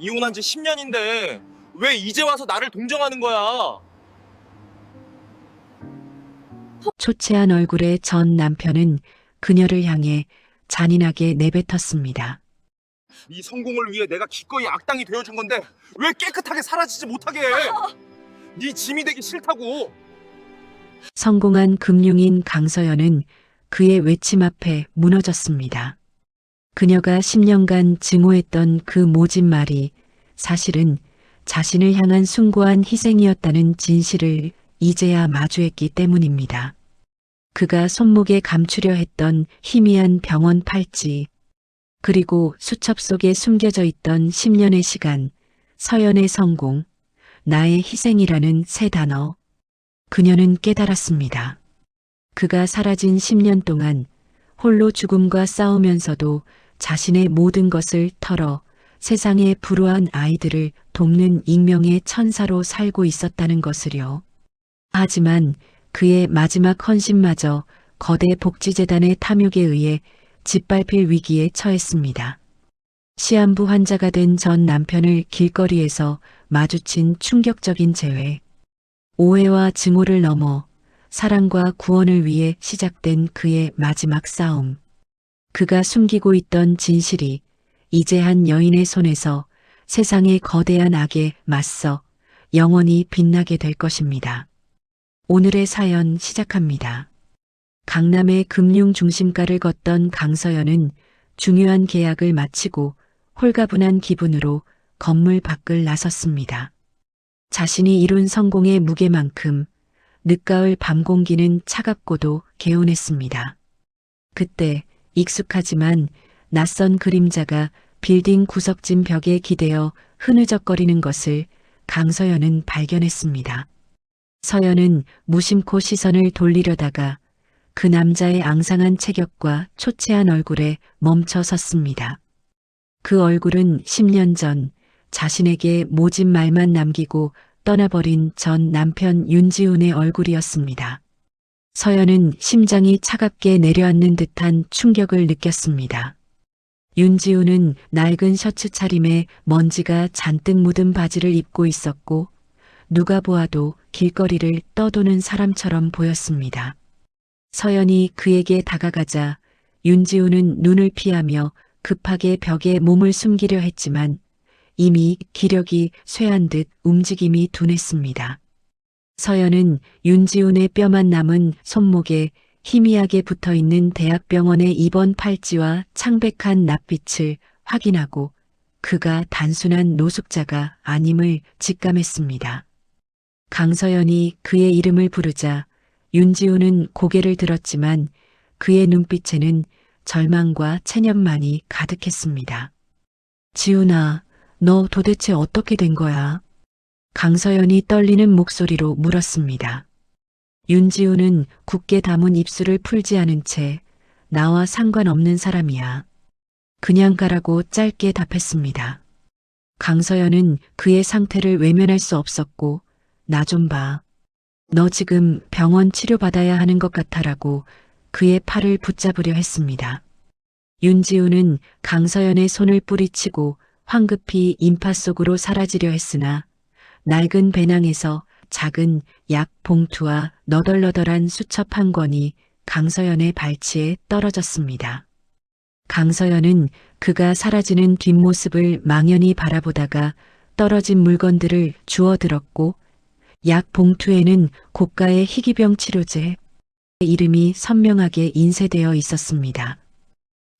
이혼한 지 10년인데 왜 이제 와서 나를 동정하는 거야? 초췌한 얼굴의 전 남편은 그녀를 향해 잔인하게 내뱉었습니다. 이 성공을 위해 내가 기꺼이 악당이 되어준 건데 왜 깨끗하게 사라지지 못하게 해? 네 짐이 되기 싫다고. 성공한 금융인 강서연은 그의 외침 앞에 무너졌습니다. 그녀가 10년간 증오했던 그 모진 말이 사실은 자신을 향한 숭고한 희생이었다는 진실을 이제야 마주했기 때문입니다. 그가 손목에 감추려 했던 희미한 병원 팔찌, 그리고 수첩 속에 숨겨져 있던 10년의 시간, 서연의 성공, 나의 희생이라는 세 단어. 그녀는 깨달았습니다. 그가 사라진 10년 동안 홀로 죽음과 싸우면서도 자신의 모든 것을 털어 세상의 불우한 아이들을 돕는 익명의 천사로 살고 있었다는 것을요. 하지만 그의 마지막 헌신마저 거대 복지재단의 탐욕에 의해 짓밟힐 위기에 처했습니다. 시한부 환자가 된 전 남편을 길거리에서 마주친 충격적인 재회. 오해와 증오를 넘어 사랑과 구원을 위해 시작된 그의 마지막 싸움. 그가 숨기고 있던 진실이 이제 한 여인의 손에서 세상의 거대한 악에 맞서 영원히 빛나게 될 것입니다. 오늘의 사연 시작합니다. 강남의 금융 중심가를 걷던 강서연은 중요한 계약을 마치고 홀가분한 기분으로 건물 밖을 나섰습니다. 자신이 이룬 성공의 무게만큼 늦가을 밤 공기는 차갑고도 개운했습니다. 그때 익숙하지만 낯선 그림자가 빌딩 구석진 벽에 기대어 흐느적거리는 것을 강서연은 발견했습니다. 서연은 무심코 시선을 돌리려다가 그 남자의 앙상한 체격과 초췌한 얼굴에 멈춰 섰습니다. 그 얼굴은 10년 전 자신에게 모진 말만 남기고 떠나버린 전 남편 윤지훈의 얼굴이었습니다. 서연은 심장이 차갑게 내려앉는 듯한 충격을 느꼈습니다. 윤지훈은 낡은 셔츠 차림에 먼지가 잔뜩 묻은 바지를 입고 있었고 누가 보아도 길거리를 떠도는 사람처럼 보였습니다. 서연이 그에게 다가가자 윤지훈은 눈을 피하며 급하게 벽에 몸을 숨기려 했지만 이미 기력이 쇠한 듯 움직임이 둔했습니다. 서연은 윤지훈의 뼈만 남은 손목에 희미하게 붙어있는 대학병원의 입원 팔찌와 창백한 낯빛을 확인하고 그가 단순한 노숙자가 아님을 직감했습니다. 강서연이 그의 이름을 부르자 윤지훈은 고개를 들었지만 그의 눈빛에는 절망과 체념만이 가득했습니다. 지훈아, 너 도대체 어떻게 된 거야? 강서연이 떨리는 목소리로 물었습니다. 윤지훈은 굳게 담은 입술을 풀지 않은 채 나와 상관없는 사람이야. 그냥 가라고 짧게 답했습니다. 강서연은 그의 상태를 외면할 수 없었고 나 좀 봐. 너 지금 병원 치료받아야 하는 것 같아라고 그의 팔을 붙잡으려 했습니다. 윤지훈은 강서연의 손을 뿌리치고 황급히 인파 속으로 사라지려 했으나 낡은 배낭에서 작은 약 봉투와 너덜너덜한 수첩 한 권이 강서연의 발치에 떨어졌습니다. 강서연은 그가 사라지는 뒷모습을 망연히 바라보다가 떨어진 물건들을 주워 들었고 약 봉투에는 고가의 희귀병 치료제 이름이 선명하게 인쇄되어 있었습니다.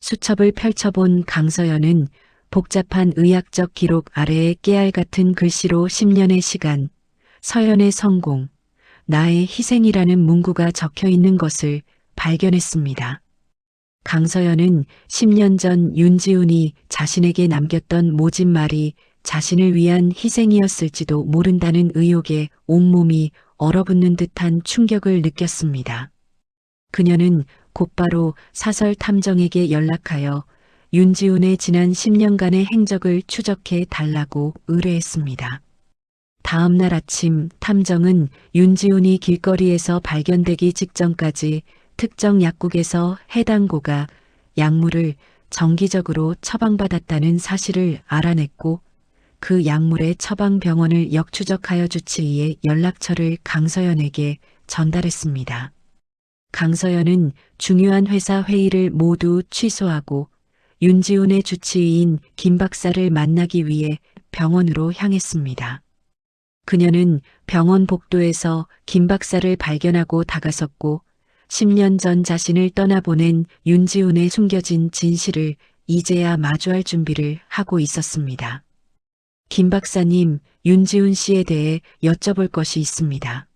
수첩을 펼쳐본 강서연은 복잡한 의학적 기록 아래에 깨알 같은 글씨로 10년의 시간, 서연의 성공, 나의 희생이라는 문구가 적혀 있는 것을 발견했습니다. 강서연은 10년 전 윤지훈이 자신에게 남겼던 모진 말이 자신을 위한 희생이었을지도 모른다는 의혹에 온몸이 얼어붙는 듯한 충격을 느꼈습니다. 그녀는 곧바로 사설 탐정에게 연락하여 윤지훈의 지난 10년간의 행적을 추적해 달라고 의뢰했습니다. 다음 날 아침 탐정은 윤지훈이 길거리에서 발견되기 직전까지 특정 약국에서 해당 고가 약물을 정기적으로 처방받았다는 사실을 알아냈고 그 약물의 처방병원을 역추적하여 주치의의 연락처를 강서연에게 전달했습니다. 강서연은 중요한 회사 회의를 모두 취소하고 윤지훈의 주치의인 김 박사를 만나기 위해 병원으로 향했습니다. 그녀는 병원 복도에서 김 박사를 발견하고 다가섰고 10년 전 자신을 떠나보낸 윤지훈의 숨겨진 진실을 이제야 마주할 준비를 하고 있었습니다. 김 박사님, 윤지훈 씨에 대해 여쭤볼 것이 있습니다.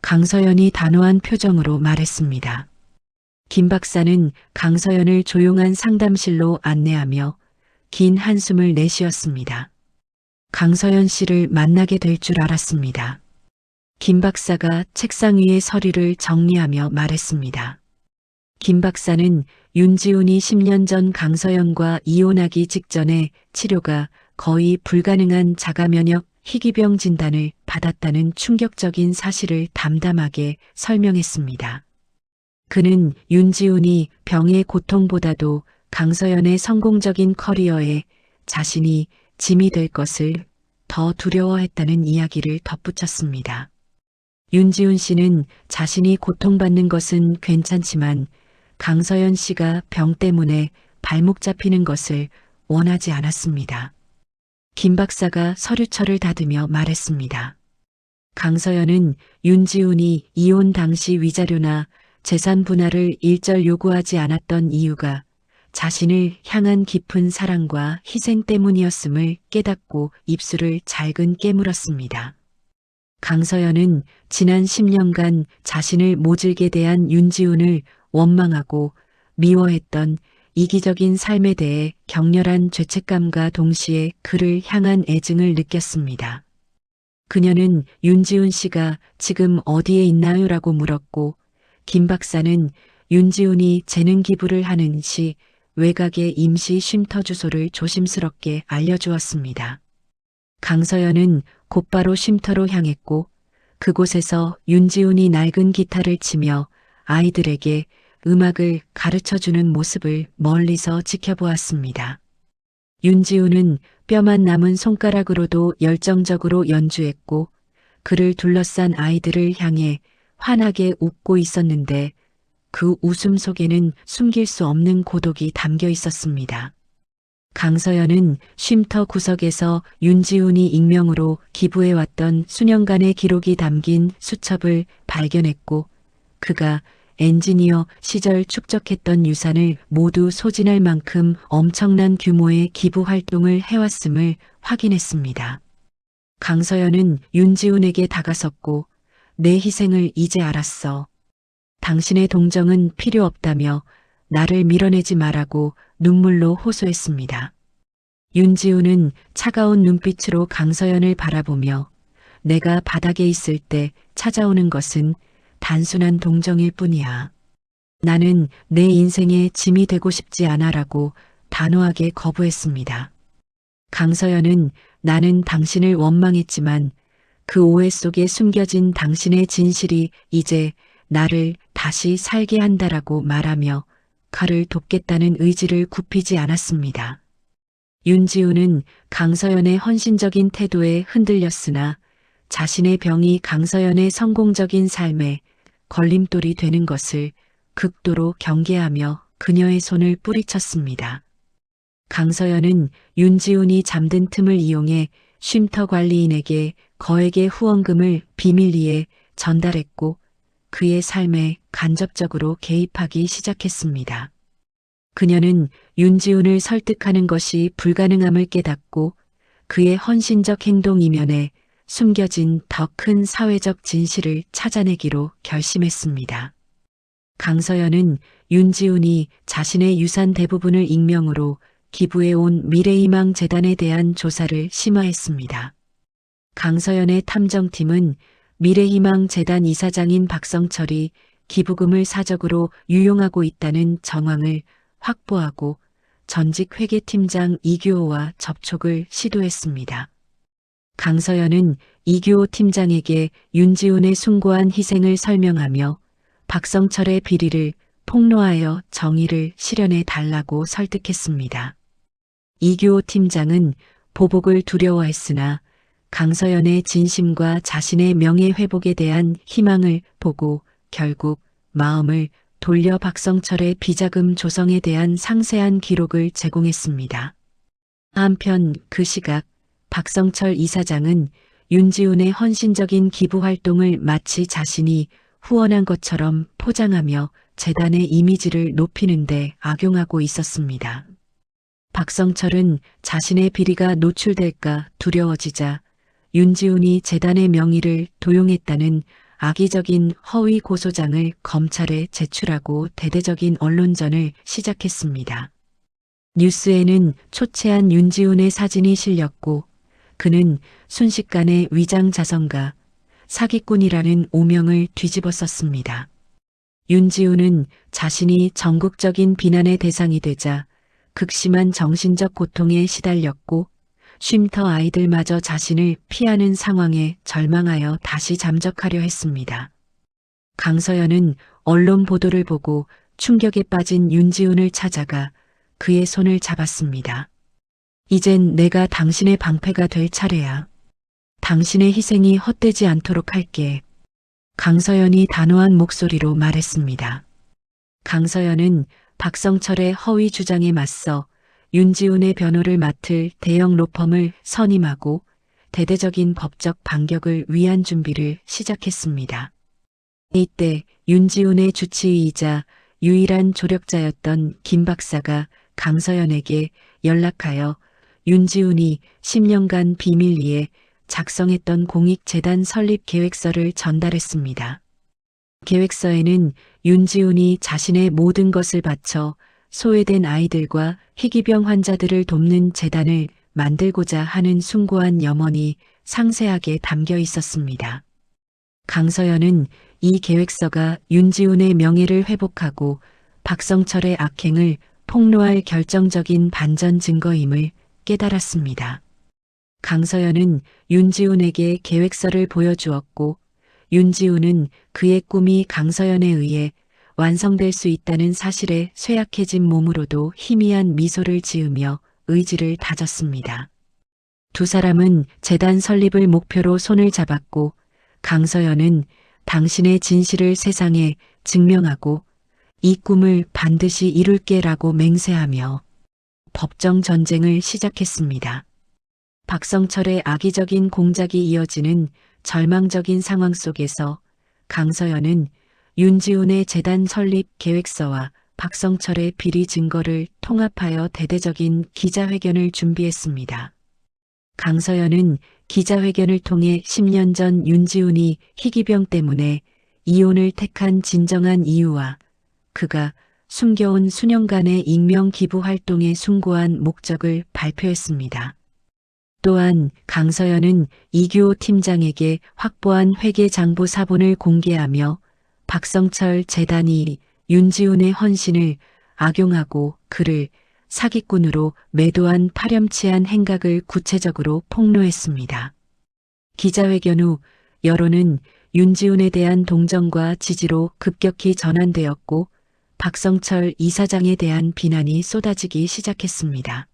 강서연이 단호한 표정으로 말했습니다. 김 박사는 강서연을 조용한 상담실로 안내하며 긴 한숨을 내쉬었습니다. 강서연 씨를 만나게 될 줄 알았습니다. 김 박사가 책상 위의 서류를 정리하며 말했습니다. 김 박사는 윤지훈이 10년 전 강서연과 이혼하기 직전에 치료가 거의 불가능한 자가면역 희귀병 진단을 받았다는 충격적인 사실을 담담하게 설명했습니다. 그는 윤지훈이 병의 고통보다도 강서연의 성공적인 커리어에 자신이 짐이 될 것을 더 두려워했다는 이야기를 덧붙였습니다. 윤지훈 씨는 자신이 고통받는 것은 괜찮지만 강서연 씨가 병 때문에 발목 잡히는 것을 원하지 않았습니다. 김 박사가 서류철을 닫으며 말했습니다. 강서연은 윤지훈이 이혼 당시 위자료나 재산 분할을 일절 요구하지 않았던 이유가 자신을 향한 깊은 사랑과 희생 때문이었음을 깨닫고 입술을 잘근 깨물었습니다. 강서연은 지난 10년간 자신을 모질게 대한 윤지훈을 원망하고 미워했던 이기적인 삶에 대해 격렬한 죄책감과 동시에 그를 향한 애증을 느꼈습니다. 그녀는 윤지훈 씨가 지금 어디에 있나요? 라고 물었고 김 박사는 윤지훈이 재능 기부를 하는 시 외곽의 임시 쉼터 주소를 조심스럽게 알려주었습니다. 강서연은 곧바로 쉼터로 향했고 그곳에서 윤지훈이 낡은 기타를 치며 아이들에게 음악을 가르쳐주는 모습을 멀리서 지켜보았습니다. 윤지훈은 뼈만 남은 손가락으로도 열정적으로 연주했고 그를 둘러싼 아이들을 향해 환하게 웃고 있었는데 그 웃음 속에는 숨길 수 없는 고독이 담겨 있었습니다. 강서연은 쉼터 구석에서 윤지훈이 익명으로 기부해왔던 수년간의 기록이 담긴 수첩을 발견했고 그가 엔지니어 시절 축적했던 유산을 모두 소진할 만큼 엄청난 규모의 기부 활동을 해왔음을 확인했습니다. 강서연은 윤지훈에게 다가섰고 내 희생을 이제 알았어. 당신의 동정은 필요 없다며 나를 밀어내지 말라고 눈물로 호소했습니다. 윤지훈은 차가운 눈빛으로 강서연을 바라보며 내가 바닥에 있을 때 찾아오는 것은 단순한 동정일 뿐이야. 나는 내 인생의 짐이 되고 싶지 않아라고 단호하게 거부했습니다. 강서연은 나는 당신을 원망했지만 그 오해 속에 숨겨진 당신의 진실이 이제 나를 다시 살게 한다라고 말하며 그를 돕겠다는 의지를 굽히지 않았습니다. 윤지훈은 강서연의 헌신적인 태도에 흔들렸으나 자신의 병이 강서연의 성공적인 삶에 걸림돌이 되는 것을 극도로 경계하며 그녀의 손을 뿌리쳤습니다. 강서연은 윤지훈이 잠든 틈을 이용해 쉼터 관리인에게 거액의 후원금을 비밀리에 전달했고 그의 삶에 간접적으로 개입하기 시작했습니다. 그녀는 윤지훈을 설득하는 것이 불가능함을 깨닫고 그의 헌신적 행동 이면에 숨겨진 더 큰 사회적 진실을 찾아내기로 결심했습니다. 강서연은 윤지훈이 자신의 유산 대부분을 익명으로 기부해온 미래희망 재단에 대한 조사를 심화했습니다. 강서연의 탐정팀은 미래희망 재단 이사장인 박성철이 기부금을 사적으로 유용하고 있다는 정황을 확보하고 전직 회계팀장 이규호와 접촉을 시도했습니다. 강서연은 이규호 팀장에게 윤지훈의 숭고한 희생을 설명하며 박성철의 비리를 폭로하여 정의를 실현해 달라고 설득했습니다. 이규호 팀장은 보복을 두려워했으나 강서연의 진심과 자신의 명예 회복에 대한 희망을 보고 결국 마음을 돌려 박성철의 비자금 조성에 대한 상세한 기록을 제공했습니다. 한편 그 시각 박성철 이사장은 윤지훈의 헌신적인 기부 활동을 마치 자신이 후원한 것처럼 포장하며 재단의 이미지를 높이는 데 악용하고 있었습니다. 박성철은 자신의 비리가 노출될까 두려워지자 윤지훈이 재단의 명의를 도용했다는 악의적인 허위 고소장을 검찰에 제출하고 대대적인 언론전을 시작했습니다. 뉴스에는 초췌한 윤지훈의 사진이 실렸고 그는 순식간에 위장 자선가, 사기꾼이라는 오명을 뒤집어 썼습니다. 윤지훈은 자신이 전국적인 비난의 대상이 되자 극심한 정신적 고통에 시달렸고 쉼터 아이들마저 자신을 피하는 상황에 절망하여 다시 잠적하려 했습니다. 강서연은 언론 보도를 보고 충격에 빠진 윤지훈을 찾아가 그의 손을 잡았습니다. 이젠 내가 당신의 방패가 될 차례야. 당신의 희생이 헛되지 않도록 할게. 강서연이 단호한 목소리로 말했습니다. 강서연은 박성철의 허위 주장에 맞서 윤지훈의 변호를 맡을 대형 로펌을 선임하고 대대적인 법적 반격을 위한 준비를 시작했습니다. 이때 윤지훈의 주치의이자 유일한 조력자였던 김 박사가 강서연에게 연락하여 윤지훈이 10년간 비밀리에 작성했던 공익재단 설립 계획서를 전달했습니다. 계획서에는 윤지훈이 자신의 모든 것을 바쳐 소외된 아이들과 희귀병 환자들을 돕는 재단을 만들고자 하는 숭고한 염원이 상세하게 담겨 있었습니다. 강서연은 이 계획서가 윤지훈의 명예를 회복하고 박성철의 악행을 폭로할 결정적인 반전 증거임을 깨달았습니다. 강서연은 윤지훈에게 계획서를 보여주었고 윤지훈은 그의 꿈이 강서연에 의해 완성될 수 있다는 사실에 쇠약해진 몸으로도 희미한 미소를 지으며 의지를 다졌습니다. 두 사람은 재단 설립을 목표로 손을 잡았고 강서연은 당신의 진실을 세상에 증명하고 이 꿈을 반드시 이룰게라고 맹세하며 법정 전쟁을 시작했습니다. 박성철의 악의적인 공작이 이어지는 절망적인 상황 속에서 강서연은 윤지훈의 재단 설립 계획서와 박성철의 비리 증거를 통합하여 대대적인 기자회견을 준비했습니다. 강서연은 기자회견을 통해 10년 전 윤지훈이 희귀병 때문에 이혼을 택한 진정한 이유와 그가 숨겨온 수년간의 익명 기부 활동의 숭고한 목적을 발표했습니다. 또한 강서연은 이규호 팀장에게 확보한 회계장부 사본을 공개하며 박성철 재단이 윤지훈의 헌신을 악용하고 그를 사기꾼으로 매도한 파렴치한 행각을 구체적으로 폭로했습니다. 기자회견 후 여론은 윤지훈에 대한 동정과 지지로 급격히 전환되었고 박성철 이사장에 대한 비난이 쏟아지기 시작했습니다.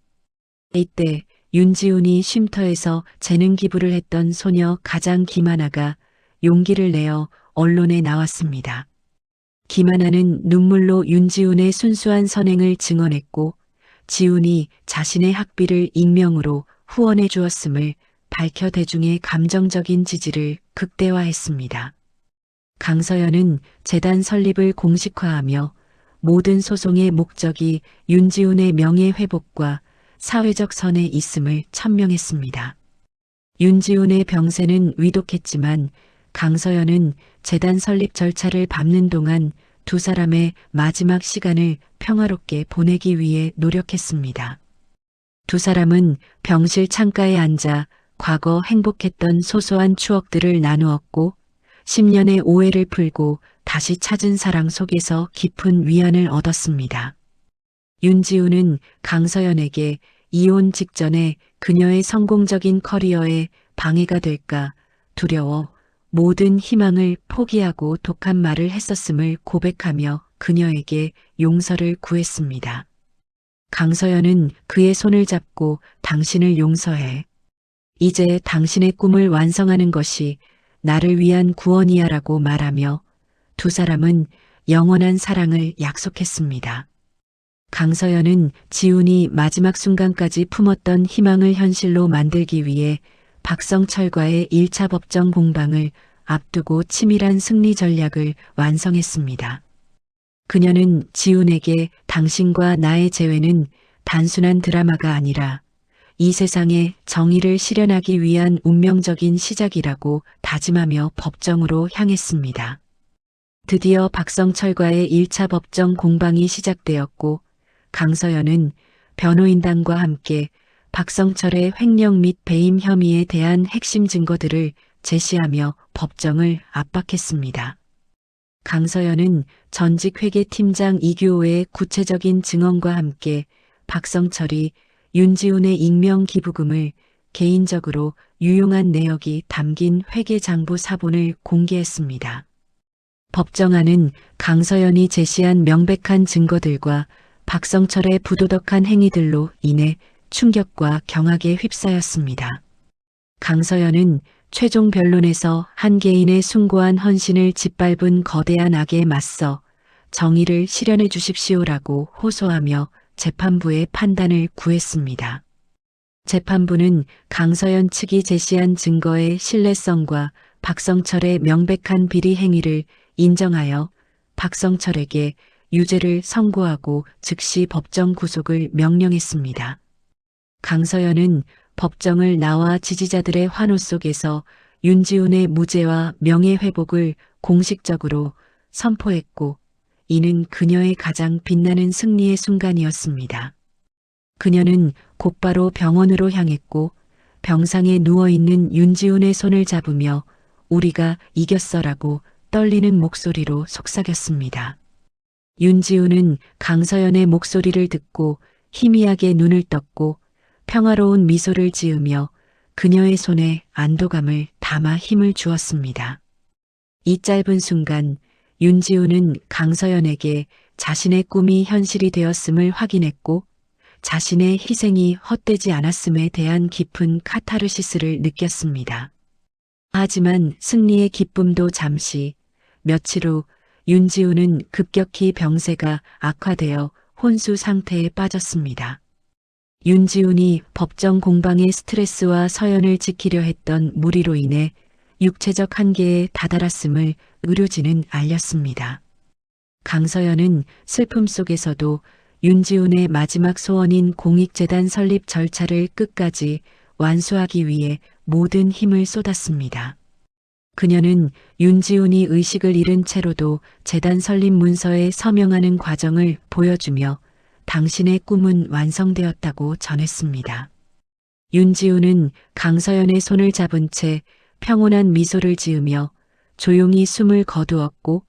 이때 윤지훈이 쉼터에서 재능 기부를 했던 소녀 가장 김하나가 용기를 내어 언론에 나왔습니다. 김하나는 눈물로 윤지훈의 순수한 선행을 증언했고 지훈이 자신의 학비를 익명으로 후원해 주었음을 밝혀 대중의 감정적인 지지를 극대화했습니다. 강서연은 재단 설립을 공식화하며 모든 소송의 목적이 윤지훈의 명예 회복과 사회적 선에 있음을 천명했습니다. 윤지훈의 병세는 위독했지만 강서연은 재단 설립 절차를 밟는 동안 두 사람의 마지막 시간을 평화롭게 보내기 위해 노력했습니다. 두 사람은 병실 창가에 앉아 과거 행복했던 소소한 추억들을 나누었고 10년의 오해를 풀고 다시 찾은 사랑 속에서 깊은 위안을 얻었습니다. 윤지훈은 강서연에게 이혼 직전에 그녀의 성공적인 커리어에 방해가 될까 두려워 모든 희망을 포기하고 독한 말을 했었음을 고백하며 그녀에게 용서를 구했습니다. 강서연은 그의 손을 잡고 당신을 용서해. 이제 당신의 꿈을 완성하는 것이 나를 위한 구원이야라고 말하며 두 사람은 영원한 사랑을 약속했습니다. 강서연은 지훈이 마지막 순간까지 품었던 희망을 현실로 만들기 위해 박성철과의 1차 법정 공방을 앞두고 치밀한 승리 전략을 완성했습니다. 그녀는 지훈에게 당신과 나의 재회는 단순한 드라마가 아니라 이 세상에 정의를 실현하기 위한 운명적인 시작이라고 다짐하며 법정으로 향했습니다. 드디어 박성철과의 1차 법정 공방이 시작되었고 강서연은 변호인단과 함께 박성철의 횡령 및 배임 혐의에 대한 핵심 증거들을 제시하며 법정을 압박했습니다. 강서연은 전직 회계팀장 이규호의 구체적인 증언과 함께 박성철이 윤지훈의 익명 기부금을 개인적으로 유용한 내역이 담긴 회계장부 사본을 공개했습니다. 법정안은 강서연이 제시한 명백한 증거들과 박성철의 부도덕한 행위들로 인해 충격과 경악에 휩싸였습니다. 강서연은 최종 변론에서 한 개인의 숭고한 헌신을 짓밟은 거대한 악에 맞서 정의를 실현해 주십시오라고 호소하며 재판부의 판단을 구했습니다. 재판부는 강서연 측이 제시한 증거의 신뢰성과 박성철의 명백한 비리 행위를 인정하여 박성철에게 유죄를 선고하고 즉시 법정 구속을 명령했습니다. 강서연은 법정을 나와 지지자들의 환호 속에서 윤지훈의 무죄와 명예회복을 공식적으로 선포했고 이는 그녀의 가장 빛나는 승리의 순간이었습니다. 그녀는 곧바로 병원으로 향했고 병상에 누워있는 윤지훈의 손을 잡으며 우리가 이겼어라고 떨리는 목소리로 속삭였습니다. 윤지훈은 강서연의 목소리를 듣고 희미하게 눈을 떴고 평화로운 미소를 지으며 그녀의 손에 안도감을 담아 힘을 주었습니다. 이 짧은 순간 윤지훈은 강서연에게 자신의 꿈이 현실이 되었음을 확인했고 자신의 희생이 헛되지 않았음에 대한 깊은 카타르시스를 느꼈습니다. 하지만 승리의 기쁨도 잠시, 며칠 후 윤지훈은 급격히 병세가 악화되어 혼수 상태에 빠졌습니다. 윤지훈이 법정 공방의 스트레스와 서연을 지키려 했던 무리로 인해 육체적 한계에 다다랐음을 의료진은 알렸습니다. 강서연은 슬픔 속에서도 윤지훈의 마지막 소원인 공익재단 설립 절차를 끝까지 완수하기 위해 모든 힘을 쏟았습니다. 그녀는 윤지훈이 의식을 잃은 채로도 재단 설립 문서에 서명하는 과정을 보여주며 당신의 꿈은 완성되었다고 전했습니다. 윤지훈은 강서연의 손을 잡은 채 평온한 미소를 지으며 조용히 숨을 거두었고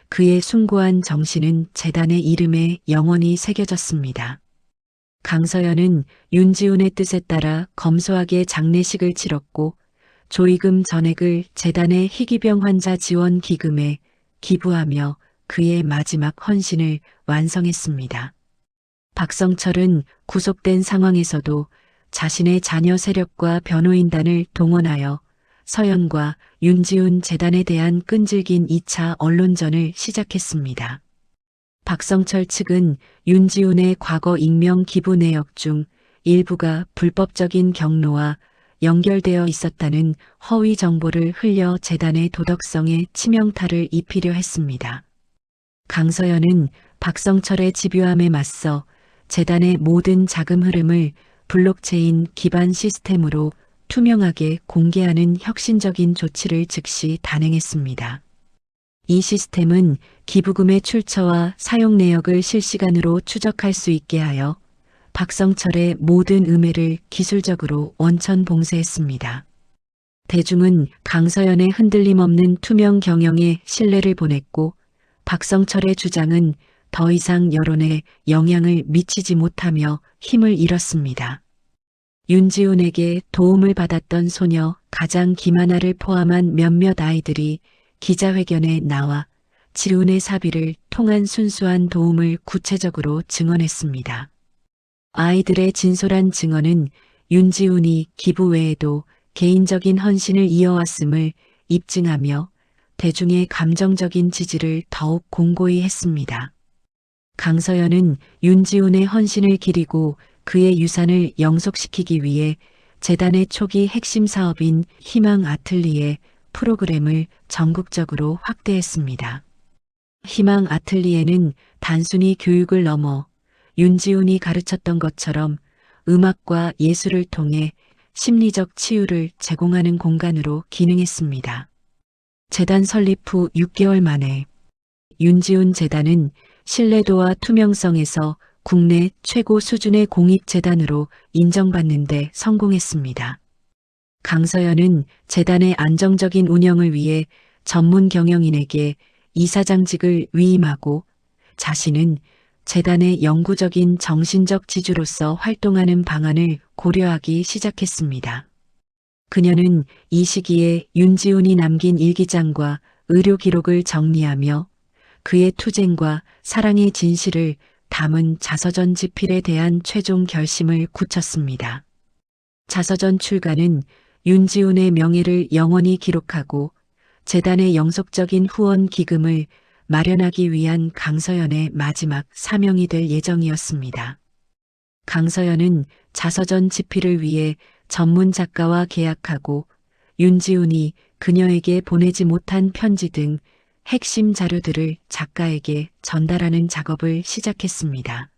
그의 숭고한 정신은 재단의 이름에 영원히 새겨졌습니다. 강서연은 윤지훈의 뜻에 따라 검소하게 장례식을 치렀고 조의금 전액을 재단의 희귀병 환자 지원 기금에 기부하며 그의 마지막 헌신을 완성했습니다. 박성철은 구속된 상황에서도 자신의 자녀 세력과 변호인단을 동원하여 서연과 윤지훈 재단에 대한 끈질긴 2차 언론전을 시작했습니다. 박성철 측은 윤지훈의 과거 익명 기부 내역 중 일부가 불법적인 경로와 연결되어 있었다는 허위 정보를 흘려 재단의 도덕성에 치명타를 입히려 했습니다. 강서연은 박성철의 집요함에 맞서 재단의 모든 자금 흐름을 블록체인 기반 시스템으로 투명하게 공개하는 혁신적인 조치를 즉시 단행했습니다. 이 시스템은 기부금의 출처와 사용 내역을 실시간으로 추적할 수 있게 하여 박성철의 모든 음해를 기술적으로 원천 봉쇄했습니다. 대중은 강서연의 흔들림 없는 투명 경영에 신뢰를 보냈고 박성철의 주장은 더 이상 여론에 영향을 미치지 못하며 힘을 잃었습니다. 윤지훈에게 도움을 받았던 소녀 가장 김하나를 포함한 몇몇 아이들이 기자회견에 나와 지훈의 사비를 통한 순수한 도움을 구체적으로 증언했습니다. 아이들의 진솔한 증언은 윤지훈이 기부 외에도 개인적인 헌신을 이어왔음을 입증하며 대중의 감정적인 지지를 더욱 공고히 했습니다. 강서연은 윤지훈의 헌신을 기리고 그의 유산을 영속시키기 위해 재단의 초기 핵심 사업인 희망 아틀리에 프로그램을 전국적으로 확대했습니다. 희망 아틀리에는 단순히 교육을 넘어 윤지훈이 가르쳤던 것처럼 음악과 예술을 통해 심리적 치유를 제공하는 공간으로 기능했습니다. 재단 설립 후 6개월 만에 윤지훈 재단은 신뢰도와 투명성에서 국내 최고 수준의 공익재단으로 인정받는 데 성공했습니다. 강서연은 재단의 안정적인 운영을 위해 전문 경영인에게 이사장직을 위임하고 자신은 재단의 영구적인 정신적 지주로서 활동하는 방안을 고려하기 시작했습니다. 그녀는 이 시기에 윤지훈이 남긴 일기장과 의료 기록을 정리하며 그의 투쟁과 사랑의 진실을 담은 자서전 집필에 대한 최종 결심을 굳혔습니다. 자서전 출간은 윤지훈의 명예를 영원히 기록하고 재단의 영속적인 후원 기금을 마련하기 위한 강서연의 마지막 사명이 될 예정이었습니다. 강서연은 자서전 집필을 위해 전문 작가와 계약하고 윤지훈이 그녀에게 보내지 못한 편지 등 핵심 자료들을 작가에게 전달하는 작업을 시작했습니다.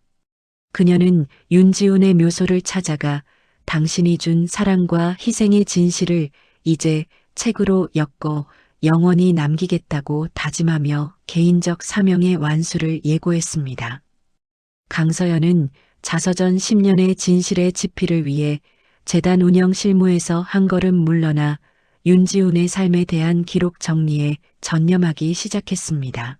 그녀는 윤지훈의 묘소를 찾아가 당신이 준 사랑과 희생의 진실을 이제 책으로 엮어 영원히 남기겠다고 다짐하며 개인적 사명의 완수를 예고했습니다. 강서연은 자서전 10년의 진실의 집필을 위해 재단 운영 실무에서 한 걸음 물러나 윤지훈의 삶에 대한 기록 정리에 전념하기 시작했습니다.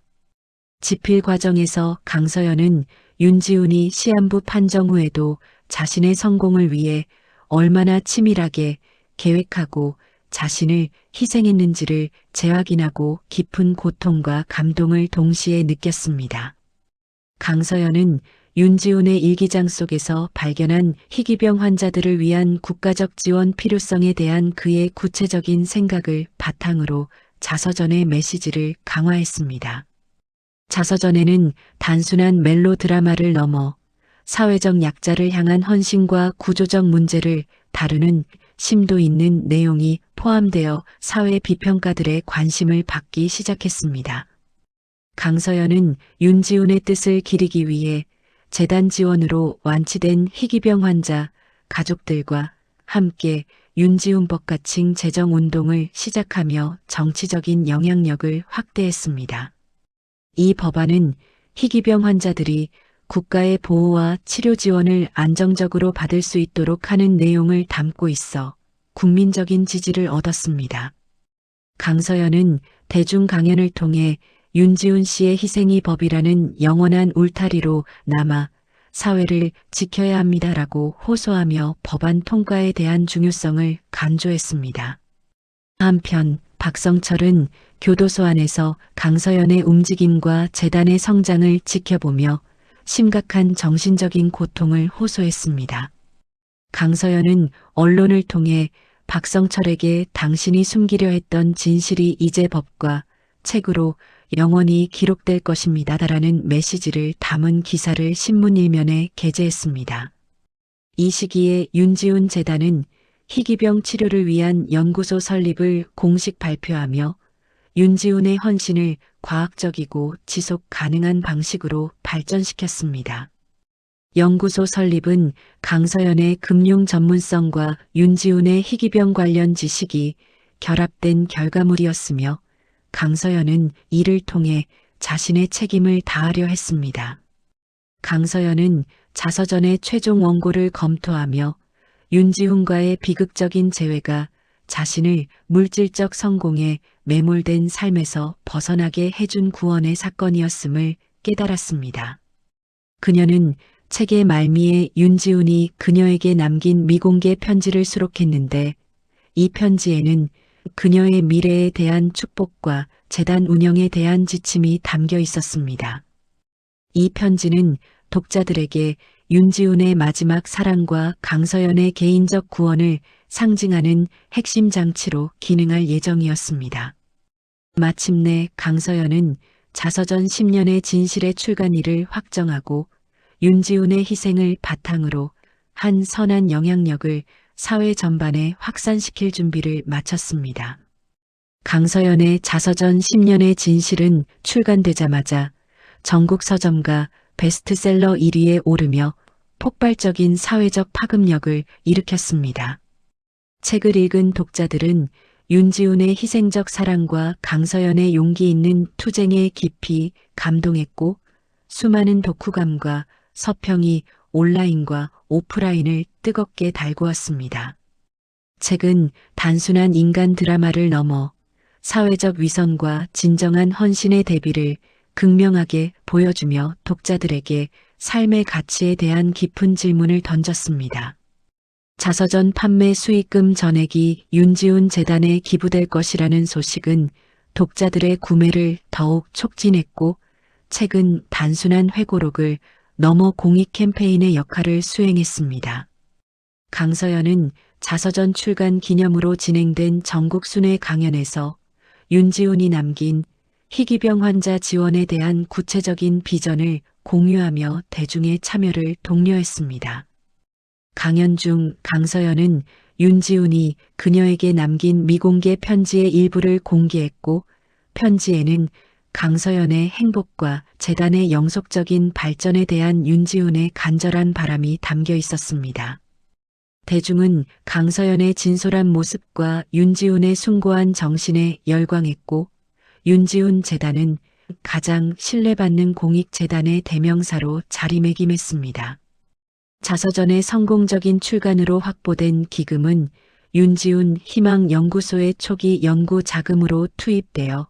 집필 과정에서 강서연은 윤지훈이 시한부 판정 후에도 자신의 성공을 위해 얼마나 치밀하게 계획하고 자신을 희생했는지를 재확인하고 깊은 고통과 감동을 동시에 느꼈습니다. 강서연은 윤지훈의 일기장 속에서 발견한 희귀병 환자들을 위한 국가적 지원 필요성에 대한 그의 구체적인 생각을 바탕으로 자서전의 메시지를 강화했습니다. 자서전에는 단순한 멜로 드라마를 넘어 사회적 약자를 향한 헌신과 구조적 문제를 다루는 심도 있는 내용이 포함되어 사회 비평가들의 관심을 받기 시작했습니다. 강서연은 윤지훈의 뜻을 기리기 위해 재단 지원으로 완치된 희귀병 환자 가족들과 함께 윤지훈 법가칭 제정운동을 시작하며 정치적인 영향력을 확대했습니다. 이 법안은 희귀병 환자들이 국가의 보호와 치료 지원을 안정적으로 받을 수 있도록 하는 내용을 담고 있어 국민적인 지지를 얻었습니다. 강서연은 대중 강연을 통해 윤지훈 씨의 희생이 법이라는 영원한 울타리로 남아 사회를 지켜야 합니다라고 호소하며 법안 통과에 대한 중요성을 강조했습니다. 한편 박성철은 교도소 안에서 강서연의 움직임과 재단의 성장을 지켜보며 심각한 정신적인 고통을 호소했습니다. 강서연은 언론을 통해 박성철에게 당신이 숨기려 했던 진실이 이제 법과 책으로 영원히 기록될 것입니다라는 메시지를 담은 기사를 신문 일면에 게재했습니다. 이 시기에 윤지훈 재단은 희귀병 치료를 위한 연구소 설립을 공식 발표하며 윤지훈의 헌신을 과학적이고 지속 가능한 방식으로 발전시켰습니다. 연구소 설립은 강서연의 금융 전문성과 윤지훈의 희귀병 관련 지식이 결합된 결과물이었으며 강서연은 이를 통해 자신의 책임을 다하려 했습니다. 강서연은 자서전의 최종 원고를 검토하며 윤지훈과의 비극적인 재회가 자신을 물질적 성공에 매몰된 삶에서 벗어나게 해준 구원의 사건이었음을 깨달았습니다. 그녀는 책의 말미에 윤지훈이 그녀에게 남긴 미공개 편지를 수록했는데 이 편지에는 그녀의 미래에 대한 축복과 재단 운영에 대한 지침이 담겨 있었습니다. 이 편지는 독자들에게 윤지훈의 마지막 사랑과 강서연의 개인적 구원을 상징하는 핵심 장치로 기능할 예정이었습니다. 마침내 강서연은 자서전 10년의 진실의 출간일을 확정하고 윤지훈의 희생을 바탕으로 한 선한 영향력을 사회 전반에 확산시킬 준비를 마쳤습니다. 강서연의 자서전 10년의 진실은 출간되자마자 전국 서점가 베스트셀러 1위에 오르며 폭발적인 사회적 파급력을 일으켰습니다. 책을 읽은 독자들은 윤지훈의 희생적 사랑과 강서연의 용기 있는 투쟁에 깊이 감동했고 수많은 독후감과 서평이 온라인과 오프라인을 뜨겁게 달구었습니다. 책은 단순한 인간 드라마를 넘어 사회적 위선과 진정한 헌신의 대비를 극명하게 보여주며 독자들에게 삶의 가치에 대한 깊은 질문을 던졌습니다. 자서전 판매 수익금 전액이 윤지훈 재단에 기부될 것이라는 소식은 독자들의 구매를 더욱 촉진했고 책은 단순한 회고록을 넘어 공익 캠페인의 역할을 수행했습니다. 강서연은 자서전 출간 기념으로 진행된 전국 순회 강연에서 윤지훈이 남긴 희귀병 환자 지원에 대한 구체적인 비전을 공유하며 대중의 참여를 독려했습니다. 강연 중 강서연은 윤지훈이 그녀에게 남긴 미공개 편지의 일부를 공개했고 편지에는 강서연의 행복과 재단의 영속적인 발전에 대한 윤지훈의 간절한 바람이 담겨 있었습니다. 대중은 강서연의 진솔한 모습과 윤지훈의 숭고한 정신에 열광했고 윤지훈 재단은 가장 신뢰받는 공익재단의 대명사로 자리매김했습니다. 자서전의 성공적인 출간으로 확보된 기금은 윤지훈 희망연구소의 초기 연구 자금으로 투입되어